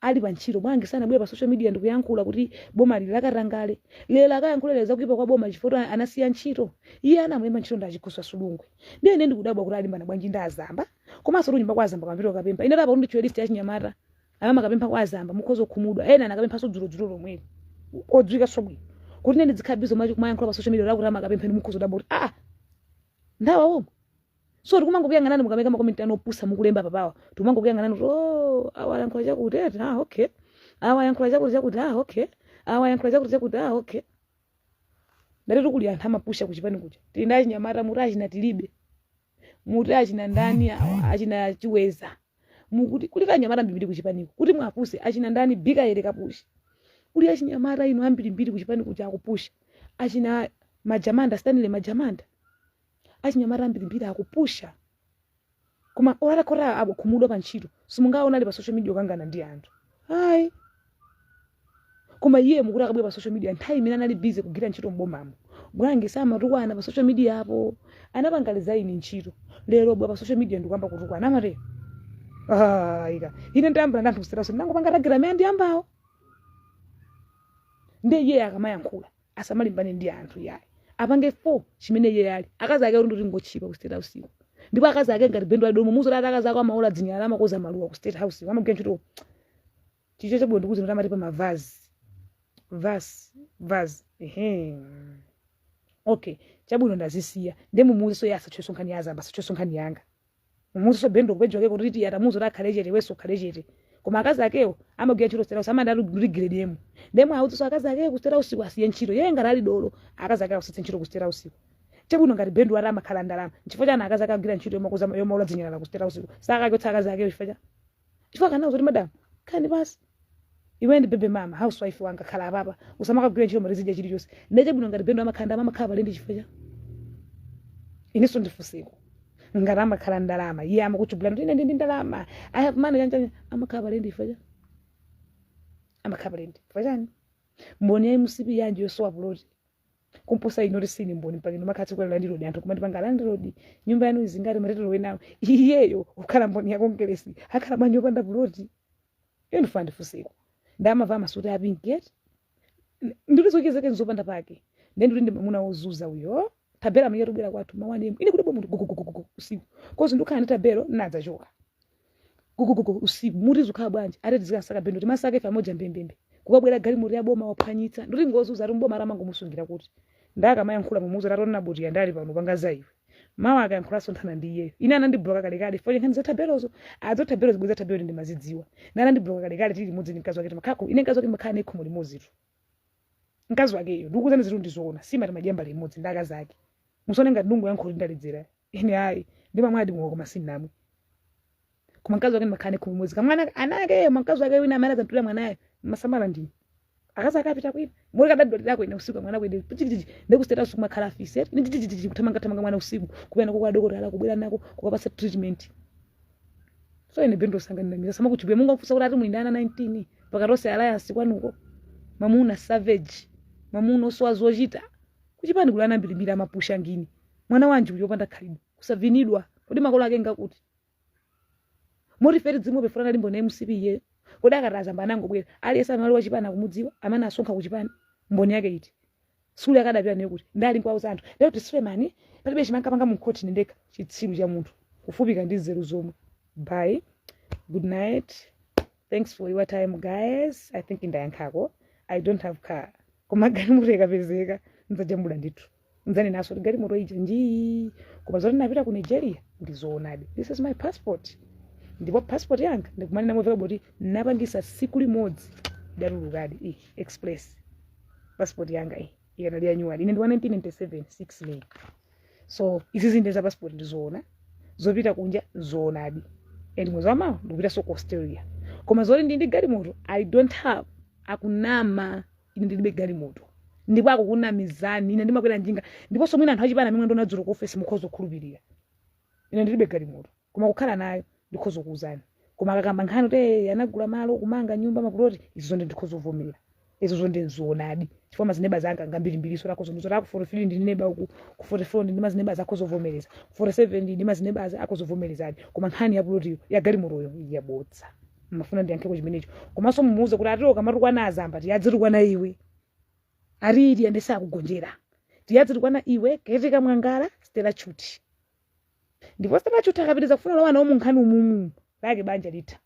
ali pa ntchito bwangi sana bwera pa social media ndikuyankhula kuti boma lili lakarangale lela akayankhuleleza kuipa kwa boma chifukwa anasiya ntchito iye anamuyema ntchito ndachikhuswa sulungwe ndene ndikudabwa kuti ali mbana bwanji nda Azamba komanso lunyimba kwa Azamba kamviro kapempa ine lapa kuti ndicho list ya chinyamata amama kapempa kwa Azamba mukhozo khumudwa ena nakapempa so dzulo lomwe odzwika sobwi kuti nene dzikhabizo maji kumayankhula pa social media lakuti amakapempa ndi mukhozo dabwa kuti ndawa omwe. So tikumangokuyang'anani mukameka ma comment anopusa mukulemba papawa. Tumangokuyang'anani awayankhula chakuti okay. Awayankhula chakuti okay. Awayankhula chakuti okay. Ndaletu kuli anthu amapusha kuchipani kucha. Tindachi nyamata mutachi na tilibe. Mutachi na ndani achina chiweza. Mukuti kuti kanyamata mbiri kuchipani kuti mwapuse achina ndani bika ere kapushi. Kuli achinyamata ino ambiri mbiri kuchipani kucha akupusha. Achina majamanda Stanley majamanda. Achinyamata mbiri akupusha. Koma orakora abo kumudwa pa ntchito. Simungaona ali pa social media kangana ndi anthu. Hai. Koma iye mukuti akabwera pa social media nthawi imene anali busy kugira ntchito mbomamo. Bwangi samatukwana pa social media apo. Anapangaliza ine ntchito. Lero bwa pa social media ndikuyamba kutukwana amare. Ika. Ine ndiyamba ndanthu kuseraso ndangopanga tagram ndi ambawo. Ndiye iye akamayankhula asamalimbane ndi anthu yayi. Apange 4 chimene iye ali. Akazi ake ndi ngochipa ku State House. Ndipo akazi ake ngati Bendulo adomo muzo akazi ake amaola dzinyala amakoza maluwa ku State House. Amagenda ntchito. Chicho chabwe ndikuti ndamati pa mavazi. Vase. Okay. Chabwino ndazisiya. Ndemu muzi so yasa chweso nkhani Azamba chweso nkhani yanga. Muzi so Bendulo kubejoke kuti yata muzo rakhalejete weso khalejete. Koma akazi akewo amagenda ntchito State House amanda ndi grade yemu. Ndemu auti so akazi akewo ku State House asiye ntchito. Yeye ngati ali dolo akazi akewo asitse ntchito ku State House. Chabwino ngati Bendulo ara makhala ndalama. Chifukwa chana akazi akagwira ntchito yomakoza yomaola dzinyala ku State House. Saka akotsa akazi akewo chifukwa kana uzoti madam khani basi. Iwe ndi bebe mama housewife wanga khala papa usamaka kugwira ntchito marizija chili chose neche bwino ngati Bendulo amakhanda amakhala palendi chifukwa ineso ndifusiko ngati amakhala ndalama iye amakuchubula kuti ine ndi ndalama I have money kanjani amakhala palendi chifukwa amakhala palendi chifukwa mboni ya musipi yanji yosowa ploti kumposa ino risini mboni pangino makhatsi kwa landlord anthu kumati panga landlord nyumba yanu izingati matetero wenawo iyeyo ukhala mboni yako ngelesi akhala banyo panda ploti iyo ndifuna ndifusiko ndamava masuti apingeti ndilizokizeke nzopanda pake ndenduli ndi mamuna ozuza uyo tabela mwenye tubwera kwathu mawanemu ine kuti bomuntu gugugugugu usiku kozi ndukhala ndi tabelo nadzachoka gugugugu usiku muri zukhala bwanji ateti zikasaka Bendulo timasaka ife amoja mbembembe kukabwera galimoti ya boma waphwanyitsa nduli ngozuza ari mboma ramango musungira kuti ndakamayankhula mumuzo ratona boti yandali pano panga zaiwe mawa akayankhulaso nthana ndi iyeyo ine anandibloka kalekale fo nkhani zathaberozo azothaberozo bweza thabero ndi mazidziwa na anandibloka kalekale tili limodzi ndi mkazi wake timakhako ine mkazi wake makhala nekhomo limodzitu mkazi wakeyo ndikuzani zitu ndizoona sima timajamba limodzi ndi akazi ake musone ngati ndungu yankhuli ndaledzera ine ayi ndimamwadi muoko masini namwe koma mkazi wake makhala nekhomo limodzi kamwana anake mkazi wake wina amene azamtula mwanayo masamala ndini akaza akapita kwina muri kadadolera kwina usiku mwana kwende pichipichi ndekusteta usiku makhala afise nditititi kuthamanga mwana usiku kupena kwa dokotala kubwera nako kukapasa treatment so ine bendo sangana nami sama kuchibwe mungu akufusa kuti ati mulindana 19 pakarose alliance kwanuko mamuna savage mamuna oswa zochita kuchipani kulana mbirimbiri amapusha ngini mwana wanje uyopanda khalibu kusavinidwa kodi makolo ake ngakuti mori feri dzimwe befurana limbo ne MCP kodi akaraza mbanango bwera aliyesa mali wachipana kumudziwa amana asonkha kuchipani mboni yake iti sule akadapira naye kuti ndali kwa uzanthu lero tisemani palibe chimankapanga mu court ndeka chitsiru cha munthu kufupika ndi nzeru zomwe bye good night thanks for your time guys I think ndayankhako I don't have car koma galimoto ikapezeka ndzajambula ndithu ndzani naso galimoto ija nji koma zoti napita ku Nigeria ndizoonadi this is my passport ndipo passport yanga ndikumani namweveka boti napangisa siku limodzi dalulukadi express passport yanga ikanali annually ine ndi 1997 6 May so izi zinde za passport ndizoona zopita kunja zoonadi and mwezi wa mawa ndikupita so Australia koma zoti ndi galimoto I don't have akunama ine ndilibe galimoto ndipo akukunamizani ine ndimakwera njinga ndipo somwe anthu achipana mimwe ndona dzulo ku office mukhozo khulupirira ine ndilibe galimoto koma kukhala nayo ndikhozo kuuzani koma akakamba nkhani kuti anagula malo kumanga nyumba makuloti izo ndikhozo vomera izo zonde nzoonadi chifukwa mazineba zanga ngambirimbiri so lakozo ndizo laku 43 ndi neba ku 44 ndi mazineba zakhozo vomereza 47 ndi mazineba akhozo vomerezani koma nkhani ya buloti ya galimoto yabodza mafuna ndiyankheko chimenecho komanso mumuuze kuti atiro kamatu na azamba tiyadziri kwana iwe aridi andesa kugonjera tiyadziri kwana iwe kaiteka mwangala Stella Chuti ndipo Stella Chuti akapitiza kufuna lawana omu nkhani umumu lake banja lita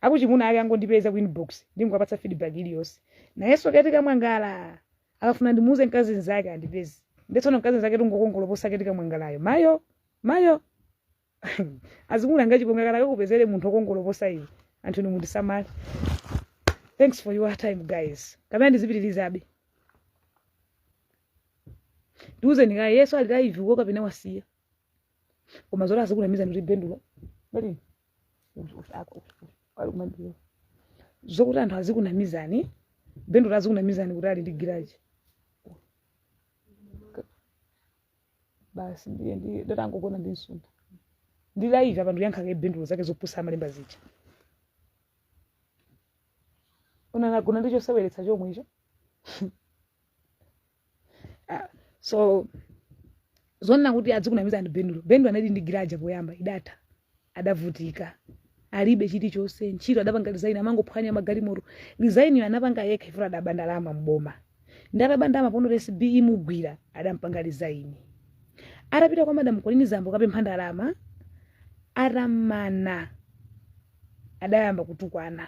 akuchimuna ake angondipeza ku inbox ndingwapatsa feedback iliyonse na Yesu kaiteka mwangala akafuna ndimuuze nkazi zake andipezi ndetsono nkazi zake tungokongoloposa kaiteka mwangalayo mayo azimuna ngachipongakala kupezere munthu okongoloposa iwe anthu ni mundisamala thanks for your time guys kamene ndizipitirizabe ndiuze nika Yesu ali live ko kapena wasiya koma zola azikunamiza ndi bendulo bali alikumandiro zokuti anthu azikunamizani bendulo azikunamizani kuti ali ndi garage basi ndiye ndatangogona ndi nsunda ndi live abantu yankhake bendulo zake zopusa amalemba zicha unanagona ndicho seweretsa chomwe icho so zonna kuti adzikunamiza ndi bendulo anali ndi garage poyamba idata adavutika alibe chiti chose ntchito adapanga design amangophwanya magalimoto design yo anapanga yekha ifuna adabanda lama mboma ndalabanda amapono SB imugwira adampanga design arapita kwa madam Colin Zambo kapempha ndalama aramana adayamba kutukwana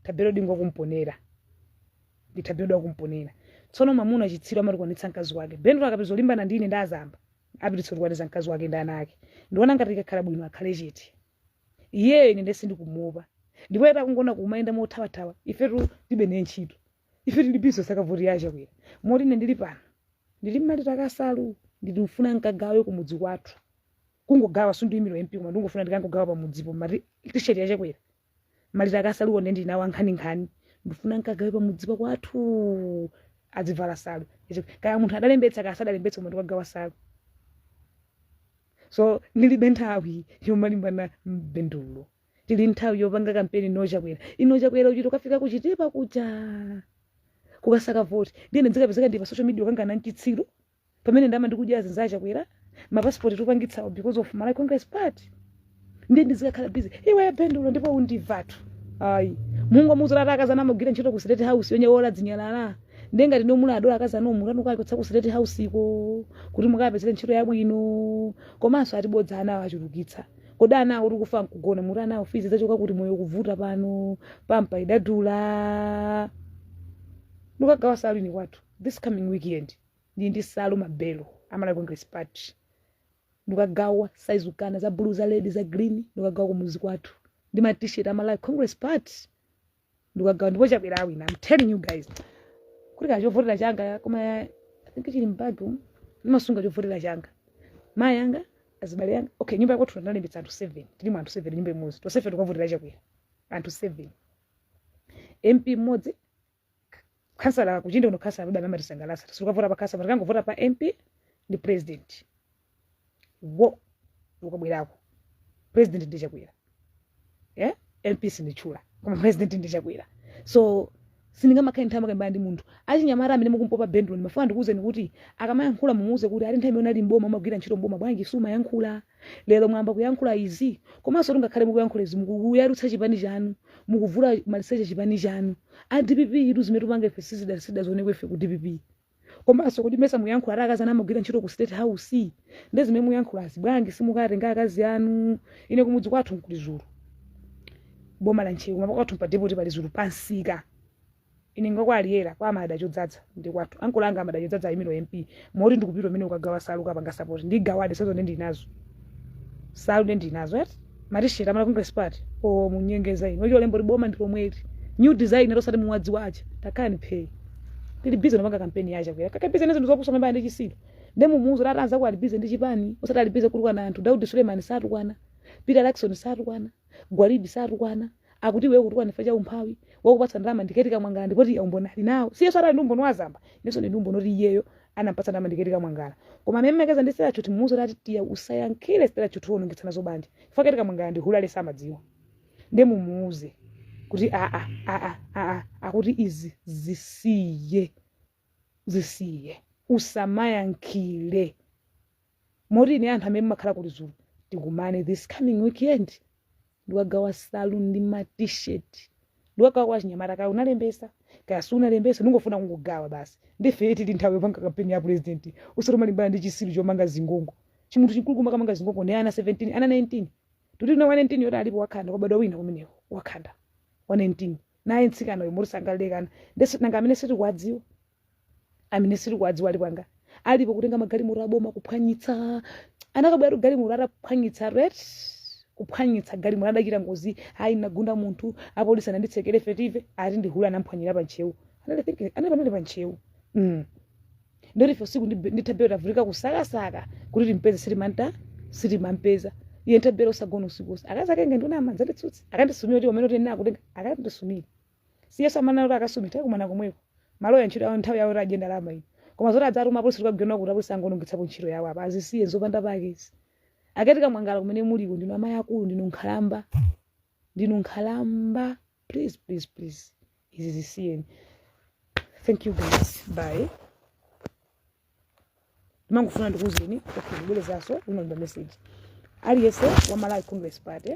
tabero dingwa kumponera nditabero kumponera tsono mamuna achitsiro amati kwanitsa mkazi wake bendulo akapizolimbana ndine ndazamba apititsolikwaniza mkazi wake ndana ake ndiona ngati ikakhala bwino akhale chete iye ine ndesi ndikumuopa ndipo eta kungona kumayenda mothawathawa ifetu tibe ntchito ife tili biso sakavuti yacha kwera moti ine ndili pano ndili mmalita akasalu ndikufuna nkagawe kumudzi kwathu kungogawa sundiyimiro MP koma ndingofuna ndikangogawa pamudzipo mati t-shirt yacha kwera malita akasalu onde ndinawo nkhani ndifuna nkagawe pamudzipo kwathu adzivala salu kaya munthu adalembetsa kasadalembetsa koma ndikagawa salu so ndilibe nthawi yomalimbana bendulo tili nthawi yopanga kampeni nocha kwera uchito kafika kuchitepa kucha kukasaka voti ndine ndikapezeka ndi pa social media kangana nchitsiro pamene ndama ndikudya zinzacha kwera mapassport tupangitsawo because of my Congress party ndiye ndizikakhala busy iwe bendulo ndipo undivatu ayi mungu amuzolata akazana amagwira ntchito ku State House yonye wola dzinyalala ndenga tino mula adola akazana omulano kwake kutsa ku State House iko kuti mukapezere ntchito yabwino komanso atibodza ana achulukitsa koda ana uri kufa nkugona muri ana ofizi zachoka kuti moyo kuvuta pano pampa idadula ndukagawa salini kwathu this coming weekend ndi Salu Mabelo amala Congress Party ndikagawa size ukana za blue za red za green ndikagawa kumuzi kwathu ndi ma t-shirt amala Congress Party ndikagawa ndipo chabwera wina. I'm telling you guys kuti kachovotera changa koma I think chili mbagi ndimasunga chovotera changa mai yanga azibale yanga okay nyumba yako tunalembetsa anthu 7 tili mu anthu 7 nyumba imodzi to 7 tukavotera chakwera anthu 7 MP mmodzi kansala kuchinda uno kansala baba mama tisangalasa tikavota pa kansala tikangovota pa MP ndi president wo ukabwerako president ndi chakwera yeah MP sinichula koma president ndi chakwera so siningamakhale nthawi makambana ndi munthu achinyamata amene mukumpopa bendlo mafuna ndikuwuzeni kuti akamayankhula mumuuze kuti ali nthawi imene ali mboma amagwira ntchito mboma bwanji suma yankhula lero mwamba kuyankhula izi komanso tungakhale mukuyankhula izi mukuyarutsa chipani chanu mukuvula maliseche chipani chanu a DPP itu zimene tupanga ife sida zionekwe ife ku DPP komanso kuti mesa muyankhula ara akazana amagwira ntchito ku State House ndi zimene muyankhula azibwanji simukatenga akazi anu ine kumudzi kwathu mkulizulu boma la Nchewu mapaka kwathu pa depot pali zulu pansika ine ngokwaliyera kwa amada chodzaza ndi kwathu ankulanga amada chodzaza imiro MP moti ndikupita mene ukagawa Salu kapanga support ndigawade sezo ndinazo Salu ndinazo right marishira amala Congress Party o munyengeza ino iyo lembo liboma ndilomweli new design rosati muwadzi wacha takani pay tili busy nopanga campaign yacha kuya kaka business ndizopusa mbaya ndi chisilo ndemu muzo ratanza ku ali busy ndi chipani osati ali busy kulukana anthu Daudi Suleiman satukwana Peter Jackson satukwana Gwalidi satukwana akuti wewe kutukwana fa cha umphawi wakupatsa ndalama ndiketi kamwangala ndipoti yaumbona ali nawo siye sala ndumbono wazamba ndiso ndi ndumbono ri iyeyo anampatsa ndalama ndiketi kamwangala koma memekeza ndi sera chuti muzo rati tiya usayankhire sera chuti onongetsana zobandi faketi kamwangala ndi hula lesa madziwa ndemu muuze kuti akuti izi zisiye usamayankhire moti ni anthu amene makhala kuti zulu tikumane this coming weekend ndiwagawa Salu ndi ma t-shirt ndiwagawa kwa chinyamata ka unalembesa kaya sunalembesa ndingofuna kungogawa basi ndife tili nthawi yopanga campaign ya president usoro malimbana ndi chisilu chomanga zingongo chimunthu chikulu kumanga zingongo ndi ana 17 ana 19 tuti na 19 yota alipo wakhanda kwabadwa wina kumeneko wakhanda 19 naye nsikana yo murisangalekana ndesi nanga amene siti kwadziwa amene siti kwadziwa ali kwanga alipo kutenga magali muraboma kuphwanyitsa anakabwera gali murara kuphwanyitsa red kuphwanyitsa gali murada chira ngozi hayi nagunda munthu apolisi ananditsekere fetive ati ndihula namphwanyira pa Nchewu anali pa Nchewu ndori fo siku nditabera Afrika kusakasaka kuti timpeze siri mampeza iye ntabera usagona usiku akazake ngendo na manza letsutsi akandisumira kuti wamene tena akutenga akandisumira siye samana ro akasumita kumana komweko malo ya ntchito yawo nthawi yawo rajenda lama ino koma zoti adzaruma apolisi kugena kuti apolisi angonongitsapo ntchito yawo apa azisiye zopanda pakezi akatika mwangala kumene muliko ndino amayi akulu ndino nkhalamba please izi zisiyeni. Thank you guys, bye. Mangufuna ndikuzeni okay ndibwelezaso unomba message aliyese wa Malawi Congress Party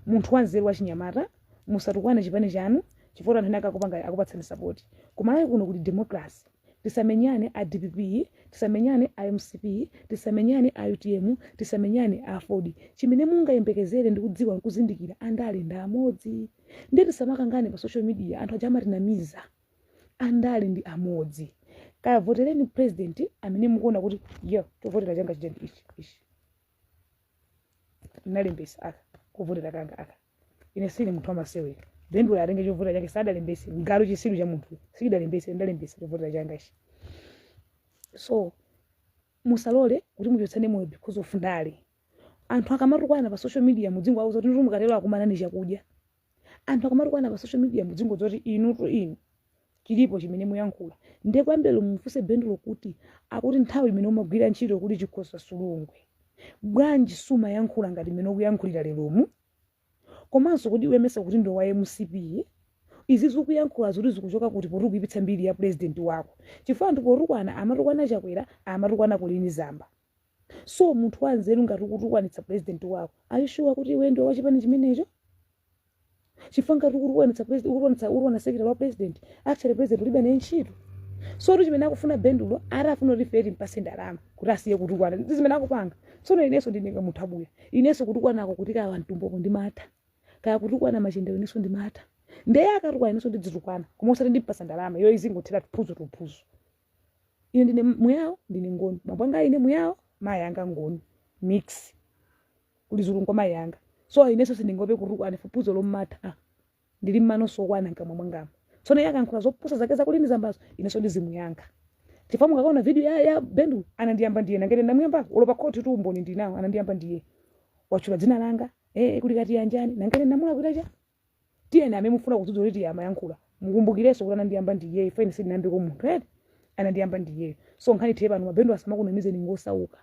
munthu wanzeru wa chinyamata musatukwane chipani chanu chifukwa anthu akakupanga akupatsani support kumalawi kuno kuti democracy tisamenyane a DPP tisamenyane a MCP tisamenyane a UTM tisamenyane a Ford chimene mungayembekezere ndikudziwa nkuzindikira andale ndi amodzi ndeti samakangane pa social media anthu ajama tinamiza andale ndi amodzi kaya votereni president amene mukuona kuti yo tovotera changa chijeni ichi nalembesa aka kuvotera kanga aka ine sine munthu amasewe bendula arenge chovotera chake sadalembese ngalo chisilu cha munthu sikidalembese ndalembese chovotera changa ichi so musalole kuti muchotsane moyo because of ndale anthu akamatukwana pa social media mudzingo auza kuti mukatero akumana ndi chakudya anthu akamatukwana pa social media mudzingo zoti inu chilipo chimene muyankhula ndiye kwambelo mufuse bendulo kuti akuti nthawi imene umagwira ntchito kuti chikhosa sulungwe bwanji suma yankhula ngati imene ukuyankhulira leromu komanso kuti uwemesa kuti ndo wa MCP izi zikuyankhula zoti zikuchoka kuti potu kuipitsa mbiri ya president wako chifukwa anthu potukwana amatukwana chakwera amatukwana kulini zamba so munthu wanzeru ngati ukutukwanitsa president wako ayishuwa kuti iwe ndo wachipani chimenecho chifanga tukuruwanitsa president uruwana secretary wa president actually president ulibe ne ntchito so ru chimene akufuna bendulo ara afuna riferi mpase ndalama kuti asiye kutukwana ndi zimene akupanga so ineso ndinenga munthu abuya ineso kutukwana ako kuti kaya wantumbopo ndimata kaya kutukwana machende ineso ndimata ndeye akatukwana ineso ndidzitukwana koma usati ndimpasa ndalama iyo izingothera tuphuzo ine ndine muyawo ndine ngoni mabwanga ine muyawo mai anga ngoni mix kulizulungu mai anga so ineso sindingope kuruka anifupuzo lomata ndili mmanoso kwana nkamwe mwangamo tsono yakankhula zopusa zake zakulini zambazo ineso ndizimuyanga tifamu kakaona video ya Bendu anandiyamba ndiye nangene ndamuyamba ulopa khoti tu umboni ndinawo anandiyamba ndiye wachula dzina langa kuli kati yanjani nangene ndamula kutacha tiye na amemufuna kudzudzula kuti amayankhula mukumbukireso kuti anandiyamba ndiye ife ine sindinambe ko munthu anandiyamba ndiye so nkhani thiye pano Bendu asamakunamize ningosauka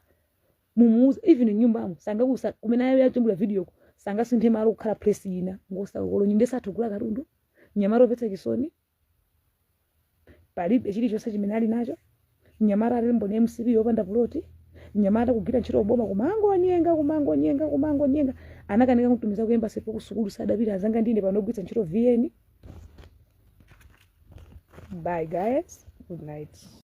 mumuza even nyumbamo sangakusa kumene ayo yachimbula video sanga sinthe malo kukhala place ina ngosauka lo nyinde sathugula katundu nyamaro vetsa chisoni palibe chilichonse chimene ali nacho nyamara ali mboni MCP yopanda buloti nyamara kugita ntchito boma kumango nyenga anakanika kutumiza ku embassy ku sukulu sadapita azanga ndine panogwitsa ntchito VN. Bye guys, good night.